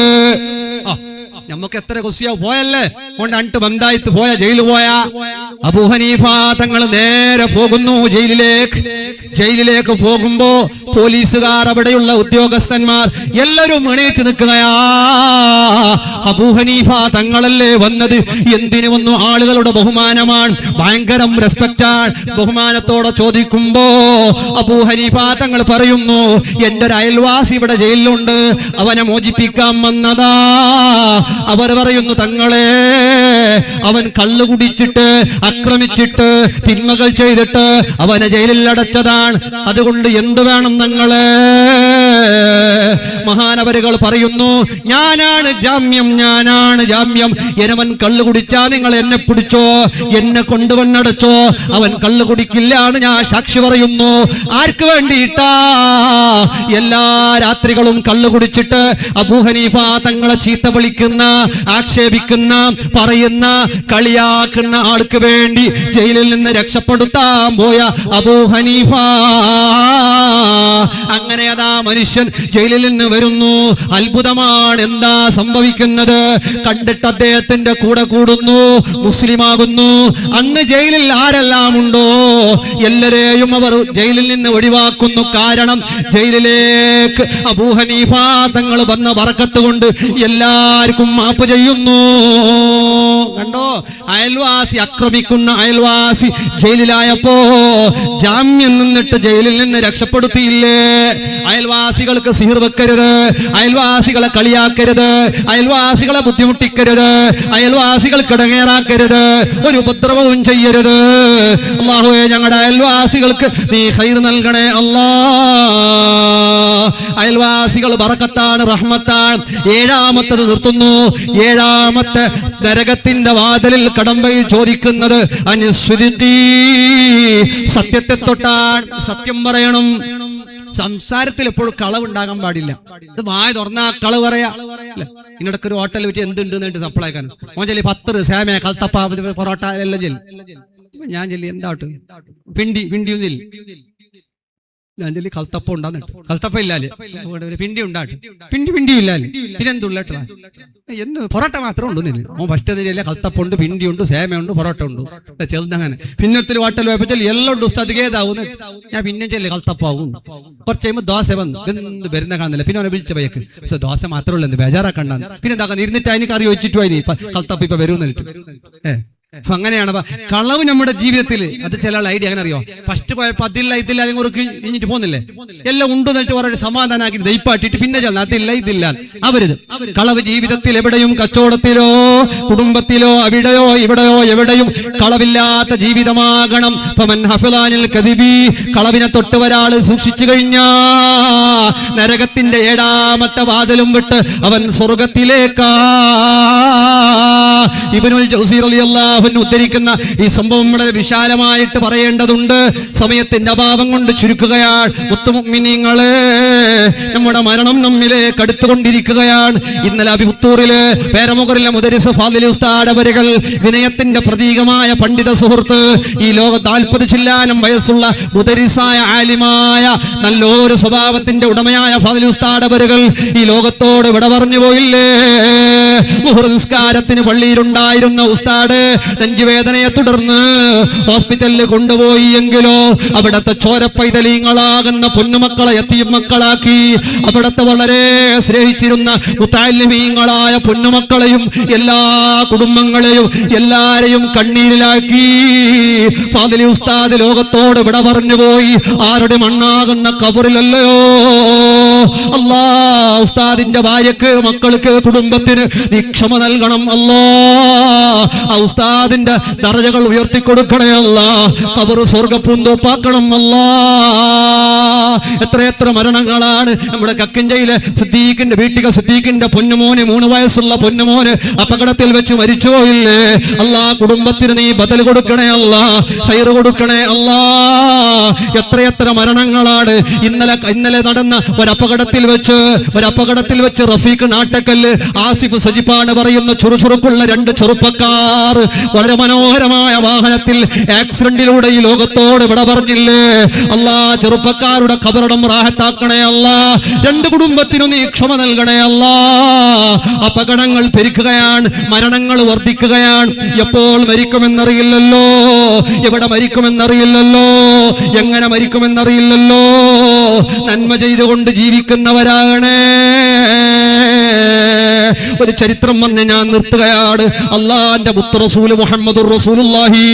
നമുക്ക് എത്ര കൊസിയ പോയല്ലേ, കൊണ്ട് അണ്ട് ബന്ധായത്ത് പോയ ജയിലിൽ പോയാ. അബൂ ഹനീഫ തങ്ങൾ നേരെ പോകുന്നു ജയിലിലേക്ക് പോകുമ്പോ പോലീസുകാർ, അവിടെയുള്ള ഉദ്യോഗസ്ഥന്മാർ എല്ലാവരും എണീറ്റ് നിൽക്കുകയാ. അബൂ ഹനീഫ തങ്ങളല്ലേ വന്നത്, എന്തിനു വന്നു? ആളുകളുടെ ബഹുമാനമാണ്, ഭയങ്കരം റെസ്പെക്റ്റാണ്. ബഹുമാനത്തോടെ ചോദിക്കുമ്പോ അബൂ ഹനീഫ തങ്ങൾ പറയുന്നു എന്റെ ഒരു അയൽവാസി ഇവിടെ ജയിലിലുണ്ട്, അവനെ മോചിപ്പിക്കാൻ വന്നതാ. അവർ പറയുന്നു തങ്ങളെ, അവൻ കള്ളു കുടിച്ചിട്ട് ആക്രമിച്ചിട്ട് തിന്മകൾ ചെയ്തിട്ട് അവനെ ജയിലിൽ അടച്ചതാണ്, അതുകൊണ്ട് എന്ത് വേണം തങ്ങളെ? മഹാനവരുകൾ പറയുന്നു ഞാനാണ് ജാമ്യം. അവൻ കള്ളു കുടിച്ചാ നിങ്ങൾ എന്നെ പിടിച്ചോ, എന്നെ കൊണ്ടുവന്നടച്ചോ. അവൻ കള്ളു കുടിക്കില്ലാണ് ഞാൻ സാക്ഷി പറയുന്നു. ആർക്ക് വേണ്ടിയിട്ടാ? എല്ലാ രാത്രികളും കള്ളു കുടിച്ചിട്ട് അബൂ ഹനീഫ തങ്ങളെ ചീത്ത വിളിക്കുന്ന, ആക്ഷേപിക്കുന്ന, പറയുന്ന, കളിയാക്കുന്ന ആൾക്ക് വേണ്ടി ജയിലിൽ നിന്ന് രക്ഷപ്പെടുത്താൻ പോയ അബൂ ഹനീഫ. അങ്ങനെ അതാ മനുഷ്യൻ ജയിലിൽ നിന്ന് വരുന്നു. അത്ഭുതമാണ്. എന്താ സംഭവിക്കുന്നത്? കണ്ടിട്ട് അദ്ദേഹത്തിന്റെ കൂടെ കൂടുന്നു, മുസ്ലിമാകുന്നു. അന്ന് ജയിലിൽ ആരെല്ലാം ഉണ്ടോ എല്ലാരെയും അവർ ജയിലിൽ നിന്ന് ഒഴിവാക്കുന്നു. കാരണം ജയിലിലേക്ക് അബൂ ഹനീഫ തങ്ങൾ വന്ന ബറക്കത്ത് കൊണ്ട് എല്ലാവർക്കും മാപ്പ് ചെയ്യുന്നു. കണ്ടോ, അയൽവാസി ആക്രമിക്കുന്ന അയൽവാസി ജയിലിലായപ്പോ ജാമ്യം നിന്നിട്ട് ജയിലിൽ നിന്ന് രക്ഷപ്പെടുത്തിയില്ലേ? അയൽവാസികൾക്ക് സിഹിർ വെക്കരുത്, അയൽവാസികളെ കളിയാക്കരുത്, അയൽവാസികളെ ബുദ്ധിമുട്ടിക്കരുത്, അയൽവാസികൾക്ക് ഇടങ്ങേറാക്കരുത്, ഒരു ഉപദ്രവവും ചെയ്യരുത്. അല്ലാഹുവേ ഞങ്ങളുടെ അയൽവാസികൾക്ക് നീ ഖൈർ നൽകണേ അല്ലാ. അയൽവാസികൾ ബറക്കത്താണ്, റഹ്മത്താണ്. 7ാമത്തത് നിർത്തുന്നു. 7ാമത്തെ നരകത്തിന്റെ വാതിലിൽ കടമ്പയിൽ ചോദിക്കുന്നത് അനിസ്വിദിത്തി, സത്യത്തെ തൊട്ടാണ്. സത്യം പറയണം. സംസാരത്തിൽ എപ്പോഴും കളവുണ്ടാകാൻ പാടില്ല. ഇത് വായ തുറന്നാ കളവ് പറയാ. ഇതിനിടയ്ക്ക് ഒരു ഹോട്ടലിൽ വെച്ച് എന്തുണ്ട് സപ്ലൈക്കാൻ ഓൻ ചെല്ലി 10 സേമ കൽത്തപ്പ പൊറോട്ട എല്ലാം ചെല്ലി. ഞാൻ ചെല്ലി എന്താട്ട് പിണ്ടിയും ചെല്ലി. ഞാൻ ചെല്ലി കൽത്തപ്പ ഉണ്ടാകുന്നുണ്ട്, കൽത്തപ്പ ഇല്ലാല്, പിണ്ടി ഉണ്ടാട്ട്, പിണ്ടിയും ഇല്ലാല്, പിന്നെന്തുള്ളട്ടാ എന്ത് പൊറോട്ട മാത്രമേ ഉണ്ടു. ഓൻ ഫസ്റ്റ് തരില്ല, കൽത്തപ്പുണ്ട്, പിണ്ടിയുണ്ട്, സേമയുണ്ട്, പൊറോട്ട ഉണ്ട്, ചെറുതങ്ങനെ. പിന്നൊരു ഹോട്ടൽ പോയപ്പോൾ എല്ലാം ഉണ്ട് ഉസ്താദ് ഏതാവുന്നു. ഞാൻ പിന്നെ ചെല്ലി കൽത്തപ്പാവും. കുറച്ച് കഴിയുമ്പോൾ ദോശ വന്നു, എന്ത് വരുന്ന കാണുന്നില്ല. പിന്നെ അവനെ വിളിച്ച പയ്യക്ക് പക്ഷെ ദോശ മാത്രമേ ഉള്ളൂ, എന്ത് ബേജാറാക്കണ്ടാന്ന്. പിന്നെ എന്താക്കാൻ ഇരുന്നിട്ട് അതിന് കറി വെച്ചിട്ട് പോയി കൽത്തപ്പ ഇപ്പൊ വരുന്നിട്ട് അങ്ങനെയാണ്. കളവ് നമ്മുടെ ജീവിതത്തിൽ അത് ചില ഐഡിയ അങ്ങനെ അറിയോ, ഫസ്റ്റ് പോയപ്പോ അതില്ല ഇതില്ല അല്ലെങ്കിൽ കഴിഞ്ഞിട്ട് പോകുന്നില്ലേ, എല്ലാം ഉണ്ടോ എന്നിട്ട് വളരെ സമാധാനാക്കി ദയിപ്പാട്ടിട്ട് പിന്നെ അതില്ല ഇതില്ല. അവരിത് കളവ് ജീവിതത്തിൽ എവിടെയും, കച്ചവടത്തിലോ കുടുംബത്തിലോ അവിടെയോ ഇവിടെയോ എവിടെയും കളവില്ലാത്ത ജീവിതമാകണം. കളവിനെ തൊട്ട് ഒരാൾ സൂക്ഷിച്ചു കഴിഞ്ഞാ നരകത്തിന്റെ 7ാമത്തെ വാതിലും വിട്ട് അവൻ സ്വർഗത്തിലേക്കാ. ഇബ്നുൽ ജൗസി റളിയല്ലാഹു അൻഹു ഉദ്ധരിക്കുന്ന ഈ സംഭവം വളരെ വിശാലമായിട്ട് പറയേണ്ടതുണ്ട്. സമയത്തിന്റെ അഭാവം കൊണ്ട് ചുരുക്കുകയാണ്. മുത്തുമുഅ്മിനീങ്ങളെ, നമ്മുടെ മരണം നമ്മിലേക്ക് അടുത്തുകൊണ്ടിരിക്കുകയാണ്. ഇന്നലെ അബിപുത്തൂറില് പേരമുഖറിലെ മുദരിസ് ഫാദിൽ ഉസ്താദ് അവരുകൾ, വിനയത്തിന്റെ പ്രതീകമായ പണ്ഡിത സുഹൃത്ത്, ഈ ലോക 40 ചില്ലാനം വയസ്സുള്ള മുദരിസായ ആലിമായ നല്ലൊരു സ്വഭാവത്തിന്റെ ഉടമയായ ഫാദിൽ ഉസ്താദ് അവരുകൾ ഈ ലോകത്തോട് വിട പറഞ്ഞു പോയില്ലേ. ളുഹർ നിസ്കാരത്തിന് പള്ളിയിലുണ്ടായിരുന്ന ഉസ്താദ് നെഞ്ചുവേദനയെ തുടർന്ന് ഹോസ്പിറ്റലിൽ കൊണ്ടുപോയി എങ്കിലോ അവിടത്തെ ചോരപ്പൈതലീങ്ങളാകുന്ന പൊന്നുമക്കളെ യതീം മക്കളാക്കി. അവിടത്തെ വളരെ സ്നേഹിച്ചിരുന്ന മുതഅല്ലിമീങ്ങളായ പൊന്നുമക്കളെയും എല്ലാ കുടുംബങ്ങളെയും എല്ലാരെയും കണ്ണീരിലാക്കി. ഫാദിലി ഉസ്താദ് ലോകത്തോട് വിട പറഞ്ഞു പോയി. ആരുടെ മണ്ണാകുന്ന ഖബറിലല്ലയോ. അല്ലാ, ഉസ്താദിന്റെ ഭാര്യക്ക്, മക്കൾക്ക്, കുടുംബത്തിന് നീ ക്ഷമ നൽകണം അല്ലാ. ആ ഉസ്താദിന്റെ ദറജകൾ ഉയർത്തിക്കൊടുക്കണേ അല്ലാ. ഖബർ സ്വർഗ്ഗപ്പൂന്തോപ്പാക്കണം അല്ലാ. എത്രയെത്ര മരണങ്ങളാണ് നമ്മുടെ കക്കിഞ്ചയിലെ സിദ്ദീഖിന്റെ വീട്ടിക സിദ്ദീഖിന്റെ പൊന്നുമോന്, 3 വയസ്സുള്ള പൊന്നുമോന് അപകടത്തിൽ വെച്ച് മരിച്ചുപോയില്ലേ. അല്ലാ, കുടുംബത്തിന് നീ ബദൽ കൊടുക്കണേ അല്ലാ, ഖൈർ കൊടുക്കണേ അല്ലാ. എത്രയെത്ര മരണങ്ങളാണ്. ഇന്നലെ നടന്ന ഒരപകടത്തിൽ വെച്ച് റഫീഖ് നാട്ടക്കല്ല്, ആസിഫ് സജിപ്പാണ് പറയുന്ന ചുറുചുറുക്കുള്ള 2 ചെറുപ്പക്കാർ വളരെ മനോഹരമായ വാഹനത്തിൽ ആക്സിഡന്റിലൂടെ ഈ ലോകത്തോട് വിട പറഞ്ഞില്ലേ. അല്ലാ, ചെറുപ്പക്കാരുടെ ഖബറടം റാഹത്താക്കണേ അല്ലാ. 2 കുടുംബത്തിനും നീ ക്ഷമ നൽകണേ അല്ലാ. അപകടങ്ങൾ പെരുക്കുകയാണ്, മരണങ്ങൾ വർദ്ധിക്കുകയാണ്. എപ്പോൾ മരിക്കുമെന്നറിയില്ലല്ലോ, എവിടെ മരിക്കുമെന്നറിയില്ലല്ലോ, എങ്ങനെ മരിക്കുമെന്നറിയില്ലല്ലോ. നന്മ ചെയ്തുകൊണ്ട് ജീവിക്കുന്നവരാകണേ. ഒരു ചരിത്രം പറഞ്ഞ് ഞാൻ നിർത്തുകയാണ്. അല്ലാഹുവിന്റെ മുത്ത് റസൂൽ മുഹമ്മദുർ റസൂലുള്ളാഹി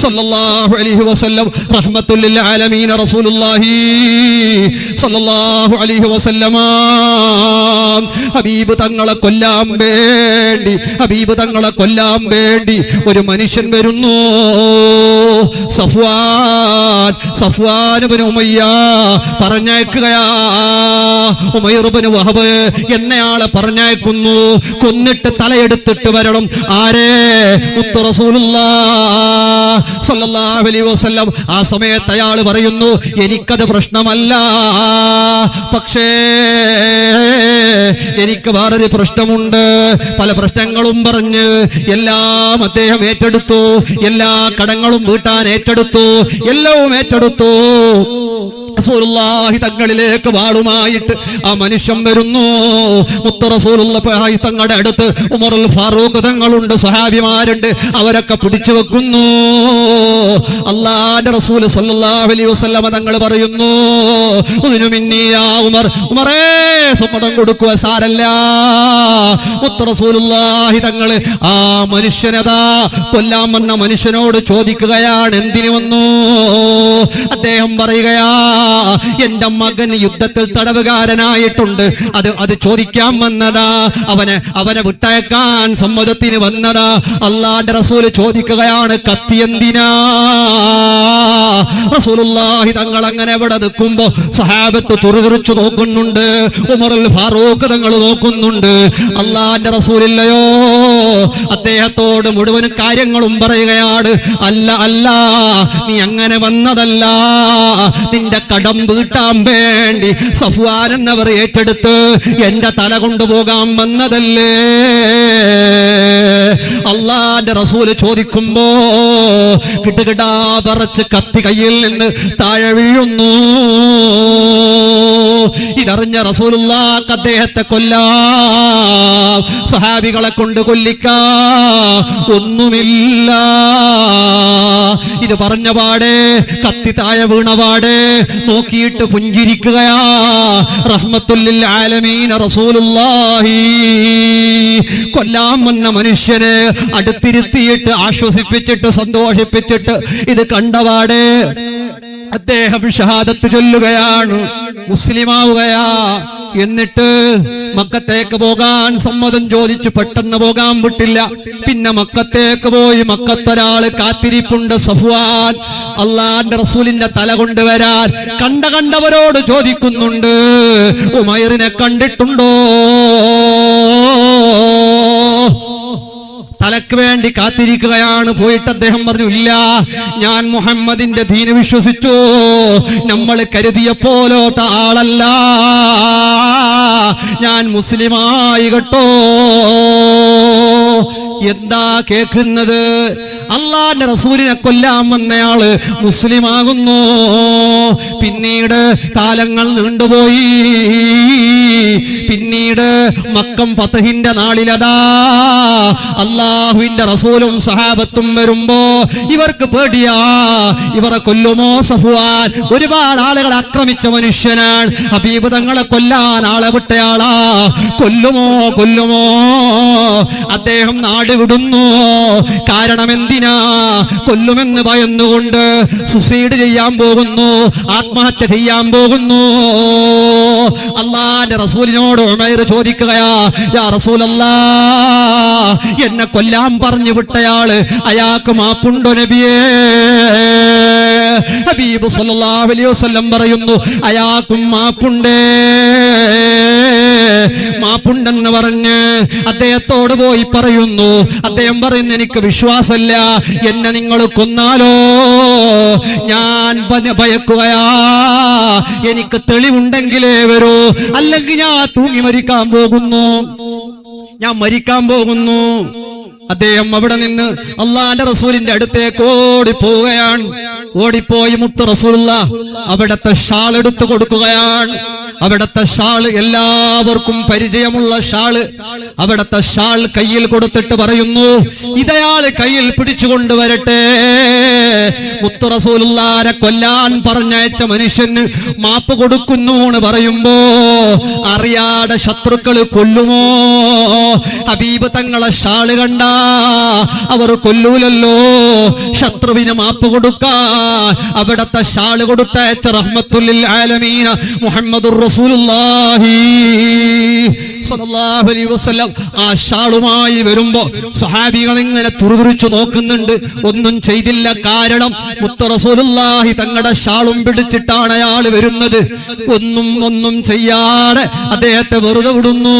സ്വല്ലല്ലാഹു അലൈഹി വസല്ലം, റഹ്മത്തുൽ ലിൽ ആലമീൻ റസൂലുള്ളാഹി സ്വല്ലല്ലാഹു അലൈഹി വസല്ലം, ഹബീബ് തങ്ങളെ കൊല്ലാൻ വേണ്ടി ഒരു മനുഷ്യൻ വരുന്നു. സഫ്വാൻ ഇബ്നു ഉമയ്യ പറഞ്ഞയക്കുകയാ. ഉമൈർ ഇബ്നു വഹബ് എന്നയാളെ പറഞ്ഞയക്കുന്നു. കൊന്നിട്ട് തലയെടുത്തിട്ട് വരണം. ആരെ? മുത്ത് റസൂലുള്ളാഹി സ്വല്ലല്ലാഹു അലൈഹി വസല്ലം. ആ സമയത്ത് അയാൾ പറയുന്നു, എനിക്കത് പ്രശ്നമല്ല, പക്ഷേ എനിക്ക് വേറൊരു പ്രശ്നമുണ്ട്. പല പ്രശ്നങ്ങളും പറഞ്ഞ് എല്ലാം അദ്ദേഹം ഏറ്റെടുത്തു. എല്ലാ കടങ്ങളും വീട്ടാൻ ഏറ്റെടുത്തു, എല്ലാവും ഏറ്റെടുത്തു. റസൂലുള്ളാഹി തങ്ങളിലേക്ക് വാളുമായിട്ട് ആ മനുഷ്യൻ വരുന്നു. മുത്ത് റസൂലുള്ളാഹി തങ്ങളുടെ അടുത്ത് ഉമറുൽ ഫാറൂഖ് തങ്ങളുണ്ട്, സഹാബിമാരുണ്ട്, അവരൊക്കെ പിടിച്ചു വെക്കുന്നു. അല്ലാഹുവിന്റെ റസൂൽ സ്വല്ലല്ലാഹു അലൈഹി വസല്ലം തങ്ങൾ പറയുന്നു, ഉമറേ സമ്മതം കൊടുക്കുക, സാരല്ല. മുത്ത് റസൂലുള്ളാഹി തങ്ങൾ ആ മനുഷ്യനതാ കൊല്ലാൻ വന്ന മനുഷ്യനോട് ചോദിക്കുകയാണ്, എന്തിനു വന്നു? അദ്ദേഹം പറയുകയാ, എന്റെ മകൻ യുദ്ധത്തിൽ തടവുകാരനായിട്ടുണ്ട്, അത് ചോദിക്കാൻ വന്നതാ, അവനെ വിട്ടയക്കാൻ സമ്മതത്തിന് വന്നതാ. അല്ലാഹുവിന്റെ റസൂല് ചോദിക്കുകയാണ്, കത്തി എന്തിനാ? റസൂലുള്ളാഹി തങ്ങൾ അങ്ങനെ ഇവിടെ നിൽക്കുമ്പോ സഹാബത്ത് തുറിതുറിച്ചു നോക്കുന്നുണ്ട്, ഉമറുൽ ഫാറൂഖ് തങ്ങൾ നോക്കുന്നുണ്ട്. അല്ലാഹുവിന്റെ റസൂലില്ലയോ, അദ്ദേഹത്തോട് മുഴുവൻ കാര്യങ്ങളും പറയുകയാണ്. അല്ല, നീ അങ്ങനെ വന്നതല്ല, നിന്റെ കടം വീട്ടാൻ വേണ്ടി സഫ്വാൻ എന്നവർ ഏറ്റെടുത്ത് എന്റെ തല കൊണ്ടുപോകാൻ വന്നതല്ലേ. അല്ലാഹുവിന്റെ റസൂല് ചോദിക്കുമ്പോ കിട്ടുകിടാ പറച്ച് കത്തി കയ്യിൽ നിന്ന് താഴെ വീഴുന്നു. ഇതറിഞ്ഞ റസൂലുള്ളാഹിക്ക് അദ്ദേഹത്തെ കൊല്ലാം, സഹാബികളെ കൊണ്ട് കൊല്ലിക്കാൻ ഒന്നുമില്ല. ഇത് പറഞ്ഞ പാടെ കത്തി താഴെ വീണ പാടെ നോക്കിയിട്ട് പുഞ്ചിരിക്കുകയാ റഹ്മത്തുൽ ലിൽ ആലമീൻ റസൂലുള്ളാഹി. കൊല്ലാൻ വന്ന മനുഷ്യനെ അടുത്തിരുത്തിയിട്ട് ആശ്വസിപ്പിച്ചിട്ട് സന്തോഷിപ്പിച്ചിട്ട് ഇത് കണ്ടപാടെ അദ്ദേഹം ഷഹാദത്ത് ചൊല്ലുകയാണ്, മുസ്ലിമാവുകയാ. എന്നിട്ട് മക്കത്തേക്ക് പോകാൻ സമ്മതം ചോദിച്ചു. പെട്ടെന്ന് പോകാൻ വിട്ടില്ല. പിന്നെ മക്കത്തേക്ക് പോയി. മക്കത്തൊരാള് കാത്തിരിപ്പുണ്ട്, സഫ്വാൻ. അള്ളാന്റെ റസൂലിന്റെ തല കൊണ്ടുവരാൻ കണ്ടവരോട് ചോദിക്കുന്നുണ്ട്, ഉമൈറിനെ കണ്ടിട്ടുണ്ടോ? തലക്ക് വേണ്ടി കാത്തിരിക്കുകയാണ്. പോയിട്ട് അദ്ദേഹം പറഞ്ഞു, ഇല്ല, ഞാൻ മുഹമ്മദിന്റെ ദീന് വിശ്വസിച്ചു. നമ്മൾ കരുതിയ പോലോട്ട ആളല്ല, ഞാൻ മുസ്ലിമായി കേട്ടോ. എന്താ കേൾക്കുന്നത്? അള്ളാന്റെ റസൂലിനെ കൊല്ലാൻ വന്നയാള് മുസ്ലിമാകുന്നു. പിന്നീട് കാലങ്ങൾ നീണ്ടുപോയി. പിന്നീട് മക്കം ഫതഹിന്റെ നാളിലതാ അള്ളാഹുവിന്റെ റസൂലും സഹാബത്തും വരുമ്പോ ഇവർക്ക് പേടിയാ, ഇവരെ കൊല്ലുമോ സഫ്വാൻ? ഒരുപാട് ആളുകളെ ആക്രമിച്ച മനുഷ്യനാണ്. ഹബീബ് തങ്ങളെ കൊല്ലാൻ ആളെ വിട്ടയാളാ. കൊല്ലുമോ? അദ്ദേഹം നാട് വിടുന്നു. കാരണം എന്തിനാ? കൊല്ലുമെന്ന് ഭയന്നുകൊണ്ട് സുസൈഡ് ചെയ്യാൻ പോകുന്നു, ആത്മഹത്യ ചെയ്യാൻ പോകുന്നു. അള്ളാന്റെ റസൂലിനോട് ഉമൈർ ചോദിക്കുകയാ, യാ റസൂലല്ലാഹ്, എന്നെ കൊല്ലാൻ പറഞ്ഞു വിട്ടയാള്, അയാൾക്ക് മാപ്പുണ്ടോ നബിയേ? ഹബീബ് സല്ലല്ലാഹു അലൈഹി വസല്ലം പറയുന്നു, അയാൾക്കും മാപ്പുണ്ടെന്ന് പറഞ്ഞ് അദ്ദേഹത്തോട് പോയി പറയുന്നു. അദ്ദേഹം പറയുന്നു, എനിക്ക് വിശ്വാസമില്ല, എന്നെ നിങ്ങൾ കൊന്നാലോ ഞാൻ ഭയക്കുകയാ. എനിക്ക് തെളിവുണ്ടെങ്കിലേ വരൂ, അല്ലെങ്കിൽ ഞാൻ തൂങ്ങി മരിക്കാൻ പോകുന്നു. അദ്ദേഹം അവിടെ നിന്ന് അള്ളാന്റെ റസൂലിന്റെ അടുത്തേക്ക് ഓടിപ്പോവുകയാണ്. ഓടിപ്പോയി മുത്ത് റസൂലുള്ളാഹ് അവിടത്തെ ഷാൾ എടുത്തു കൊടുക്കുകയാണ്. അവിടത്തെ ഷാള് എല്ലാവർക്കും പരിചയമുള്ള ഷാള്. അവിടത്തെ ഷാൾ കയ്യിൽ കൊടുത്തിട്ട് പറയുന്നു, ഇതയാള് കയ്യിൽ പിടിച്ചുകൊണ്ട് വരട്ടെ. മുത്ത് റസൂലുള്ളാഹിനെ കൊല്ലാൻ പറഞ്ഞയച്ച മനുഷ്യന് മാപ്പ് കൊടുക്കുന്നു എന്ന് പറയുമ്പോ അറിയാതെ ശത്രുക്കള് കൊല്ലുമോ? ഹബീബ് തങ്ങളെ ഷാള് കണ്ട അവർ കൊല്ലൂലല്ലോ. ശത്രുവിന് മാപ്പ് കൊടുക്കാൻ അവിടത്തെ ഷാള് കൊടുത്തയച്ച റഹ്മത്തുൽ ലിൽ ആലമീൻ മുഹമ്മദുർ റസൂലുള്ളാഹി സ്വല്ലല്ലാഹു അലൈഹി വസല്ലം ആ ഷാളുമായി വരുമ്പോ സ്വഹാബികൾ ഇങ്ങനെ തുറുതുറിച്ചു നോക്കുന്നുണ്ട്. ഒന്നും ചെയ്തില്ല. കാരണം മുത്ത് റസൂലുള്ളാഹി തങ്ങളുടെ ഷാളും പിടിച്ചിട്ടാണ് അയാൾ വരുന്നത്. ഒന്നും ചെയ്യാതെ അദ്ദേഹത്തെ വെറുതെ വിടുന്നു.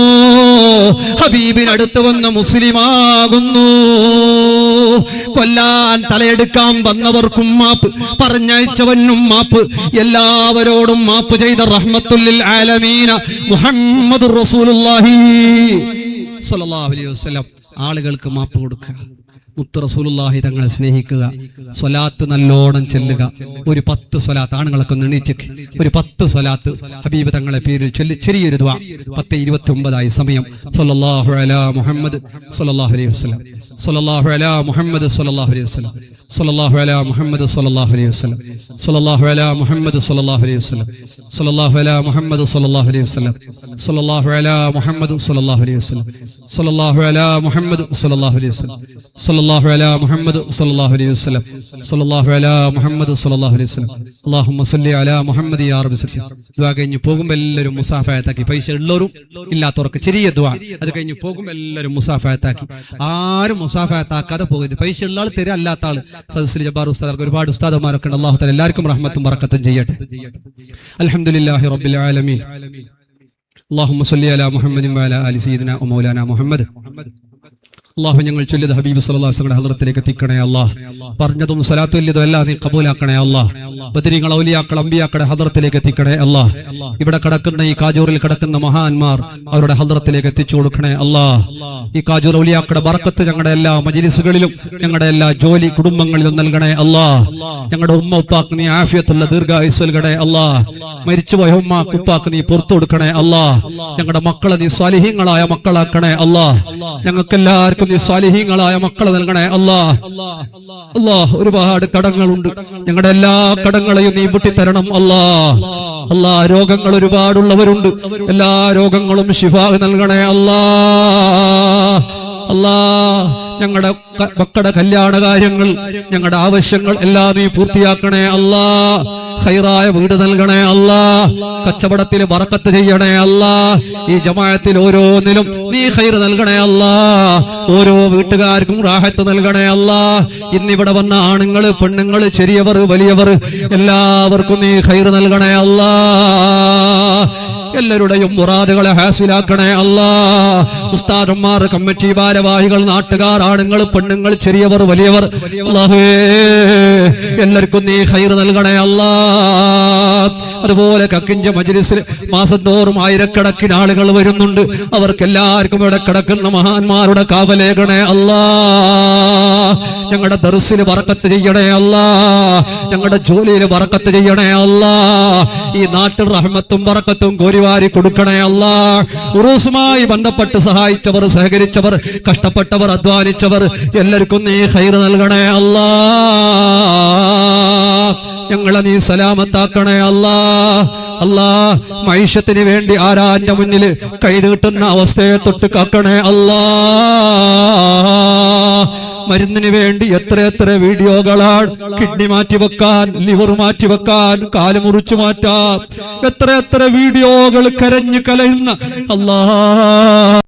ഹബീബിനടുത്ത് വന്ന് മുസ്ലിമാകുന്നു. കൊല്ലാൻ തലയെടുക്കാൻ വന്നവർക്കും മാപ്പ്, പറഞ്ഞയച്ചവനും മാപ്പ്, എല്ലാവരോടും മാപ്പ് ചെയ്ത റഹ്മത്തുൽ ലിൽ ആലമീൻ മുഹമ്മദുർ റസൂലുള്ളാഹി സ്വല്ലല്ലാഹു അലൈഹി വസല്ലം ആളുകൾക്ക് മാപ്പ് കൊടുക്കുക. മുത്ത് റസൂലുള്ളാഹി തങ്ങളെ സ്നേഹിക്കുക. സ്വലാത്ത് നല്ലോണം ചെല്ലുക. ഒരു 10 സ്വലാത്ത് ആണുങ്ങളൊക്കെ ഒന്ന് എണീറ്റേക്ക്. ഒരു 10 സ്വലാത്ത് ഹബീബ് തങ്ങളെ പേരിൽ ചൊല്ലി ചെറിയൊരു ദുആ. 10:29 സമയം. സ്വല്ലല്ലാഹു അലാ മുഹമ്മദ് സ്വല്ലല്ലാഹു അലൈഹി വസല്ലം, സ്വല്ലല്ലാഹു അലാ മുഹമ്മദ് സ്വല്ലല്ലാഹു അലൈഹി വസല്ലം, സ്വല്ലല്ലാഹു അലാ മുഹമ്മദ് സ്വല്ലല്ലാഹു അലൈഹി വസല്ലം, സ്വല്ലല്ലാഹു അലാ മുഹമ്മദ് സ്വല്ലല്ലാഹു അലൈഹി വസല്ലം, സ്വല്ലല്ലാഹു അലാ മുഹമ്മദ് സ്വല്ലല്ലാഹു അലൈഹി വസല്ലം, സ്വല്ലല്ലാഹു അലാ മുഹമ്മദ് സ്വല്ലല്ലാഹു അലൈഹി വസല്ലം, സ്വല്ലല്ലാഹു അലാ മുഹമ്മദ് സ്വല്ലല്ലാഹു അലൈഹി വസല്ലം, സ്വല്ലല്ലാഹു അലാ മുഹമ്മദ് സ്വല്ലല്ലാഹു അലൈഹി വസല്ലം, സ്വല്ലല്ലാഹു അലാ മുഹമ്മദ് സ്വല്ലല്ലാഹു അലൈഹി വസല്ലം. അല്ലാഹുമ്മ സ്വല്ലി അലാ മുഹമ്മദ് യാ റബ്ബി സല്ലി. ദുആ കഴിഞ്ഞ് പോകുമ്പോൾ എല്ലാവരും മുസാഫഹത്താക്കി. പൈസ ഉള്ളവരും ഇല്ലാത്തവർക്ക് ചെറിയ ദുആ. അത് കഴിഞ്ഞ് പോകുമ്പോൾ എല്ലാവരും മുസാഫഹത്താക്കി. ആരും മുസാഫഹത്താക്കാതെ പോകരുത്. പൈസ ഉള്ള ആൾ തരാ, അല്ലാത്ത ആൾ സദസ്സിൽ ജബ്ബാർ ഉസ്താദ്, ഒരുപാട് ഉസ്താദന്മാരൊക്കെ ഉണ്ട്. അല്ലാഹു തആല എല്ലാവർക്കും റഹ്മത്തും ബറക്കത്തും ചെയ്യട്ടെ. അൽഹംദുലില്ലാഹി റബ്ബിൽ ആലമീൻ. അല്ലാഹുമ്മ സ്വല്ലി അലാ മുഹമ്മദിൻ വഅലാ ആലി സയ്യിദിനാ വ മൗലാനാ മുഹമ്മദ്. അല്ലാഹു ഞങ്ങൾ ചൊല്ലിയത് ഹബീബ് സല്ലല്ലാഹു അലൈഹി വസല്ലം ഹദ്റത്തിലേക്ക് എത്തിക്കണേ അല്ലാഹ്. പറഞ്ഞതും സ്വലാത്തു ചൊല്ലിയതും എല്ലാം നീ കബൂലാക്കണേ അല്ലാഹ്. ബദരീങ്ങൾ ഔലിയാക്കൾ അമ്പിയാക്കളുടെ ഹദ്റത്തിലേക്ക് എത്തിക്കണേ അല്ലാഹ്. ഇവിടെ കിടക്കുന്ന ഈ കാജൂറിൽ കിടക്കുന്ന മഹാന്മാർ അവരുടെ ഹദ്റത്തിലേക്ക് എത്തിച്ചു കൊടുക്കണേ അല്ലാഹ്. ഈ കാജൂർ ഔലിയാക്കളുടെ ബറക്കത്ത് ഞങ്ങളുടെ എല്ലാ മജ്‌ലിസുകളിലും ഞങ്ങളുടെ എല്ലാ ജോലി കുടുംബങ്ങളിലും നൽകണേ അല്ലാഹ്. ഞങ്ങളുടെ ഉമ്മ ഉപ്പാക്ക് നീ ആഫിയത്തുള്ള ദീർഘായുസ്സ് നൽകണേ അല്ലാഹ്. മരിച്ചുപോയ ഉമ്മാക്ക് ഉപ്പാക്ക് നീ പുറത്തു കൊടുക്കണേ അല്ലാഹ്. ഞങ്ങളുടെ മക്കളെ നീ സ്വാലിഹീങ്ങളായ മക്കളാക്കണേ അല്ലാഹ്. ഞങ്ങൾക്ക് എല്ലാവർക്കും നീ സ്വാലിഹീങ്ങളായ മക്കളെ നൽകണേ അല്ലാഹ്. അല്ലാഹ് ഒരുപാട് കടങ്ങളുണ്ട്, ഞങ്ങളുടെ എല്ലാ കടങ്ങളെയും നീ വിട്ടിത്തരണം അല്ലാഹ്. അല്ലാഹ് രോഗങ്ങൾ ഒരുപാടുള്ളവരുണ്ട്, എല്ലാ രോഗങ്ങളും ശിഫാ നൽകണേ അല്ലാഹ്. അല്ലാഹ് ഞങ്ങളുടെ മക്കളുടെ കല്യാണ കാര്യങ്ങൾ ഞങ്ങളുടെ ആവശ്യങ്ങൾ എല്ലാം നീ പൂർത്തിയാക്കണേ അല്ലാഹ്. ഖൈറായ വീട് നൽകണേ അല്ലാഹ്. കച്ചവടത്തിൽ ബറക്കത്ത് ചെയ്യണേ അല്ലാഹ്. ഈ ജമാഅത്തിൽ ഓരോന്നിലും നീ ഖൈർ നൽകണേ അല്ലാഹ്. ഓരോ വീട്ടുകാർക്കും റാഹത്ത് നൽകണേ അല്ലാഹ്. ഇന്നിവിടെ വന്ന ആണുങ്ങൾ പെണ്ണുങ്ങൾ ചെറിയവർ വലിയവർ എല്ലാവർക്കും നീ ഖൈർ നൽകണേ അല്ലാഹ്. എല്ലാവരുടെയും മുറാദുകളെ ഹാസിലാക്കണേ അല്ലാഹ്. ഉസ്താദന്മാർ, കമ്മിറ്റി ഭാരവാഹികൾ, നാട്ടുകാർ, ആണുങ്ങൾ പെണ്ണുങ്ങൾ ചെറിയവർ വലിയവർ അല്ലാഹുവേ എല്ലാവർക്കും നീ ഖൈർ നൽകണേ അല്ലാഹ്. അതുപോലെ കക്കിഞ്ച മജ്‌ലിസിൽ മാസം തോറും ആയിരക്കണക്കിന് ആളുകൾ വരുന്നുണ്ട്. അവർക്ക് എല്ലാവർക്കും ഇവിടെ കിടക്കുന്ന മഹാന്മാരുടെ കാവലേകണേ അല്ലാഹ്. ഞങ്ങളുടെ ദർസിൽ ബറക്കത്ത് ചെയ്യണേ അല്ലാഹ്. ഞങ്ങളുടെ ജോലിയിൽ ബറക്കത്ത് ചെയ്യണേ അല്ലാഹ്. ഈ നാട്ടിൽ റഹ്മത്തും ബറക്കത്തും കോരിവാരി കൊടുക്കണേ അല്ലാഹ്. ഉറൂസുമായി ബന്ധപ്പെട്ട് സഹായിച്ചവർ, സഹകരിച്ചവർ, കഷ്ടപ്പെട്ടവർ, അധ്വാനിച്ചവർ എല്ലാവർക്കും നീ ഖൈർ നൽകണേ അല്ലാഹ്. ഞങ്ങളെ നീ സലാമത്താക്കണേ അല്ലാഹ്. അല്ലാഹ് മൈഷത്തിന് വേണ്ടി ആരാന്റെ മുന്നിൽ കൈനീട്ടുന്ന അവസ്ഥയെ തൊട്ട് കാക്കണേ അല്ലാഹ്. മരുന്നിന് വേണ്ടി എത്ര വീഡിയോകളാണ്. കിഡ്നി മാറ്റിവെക്കാൻ, ലിവർ മാറ്റിവെക്കാൻ, കാല് മുറിച്ചു മാറ്റാം, എത്ര വീഡിയോകൾ കരഞ്ഞു കലയുന്ന അല്ലാഹ്.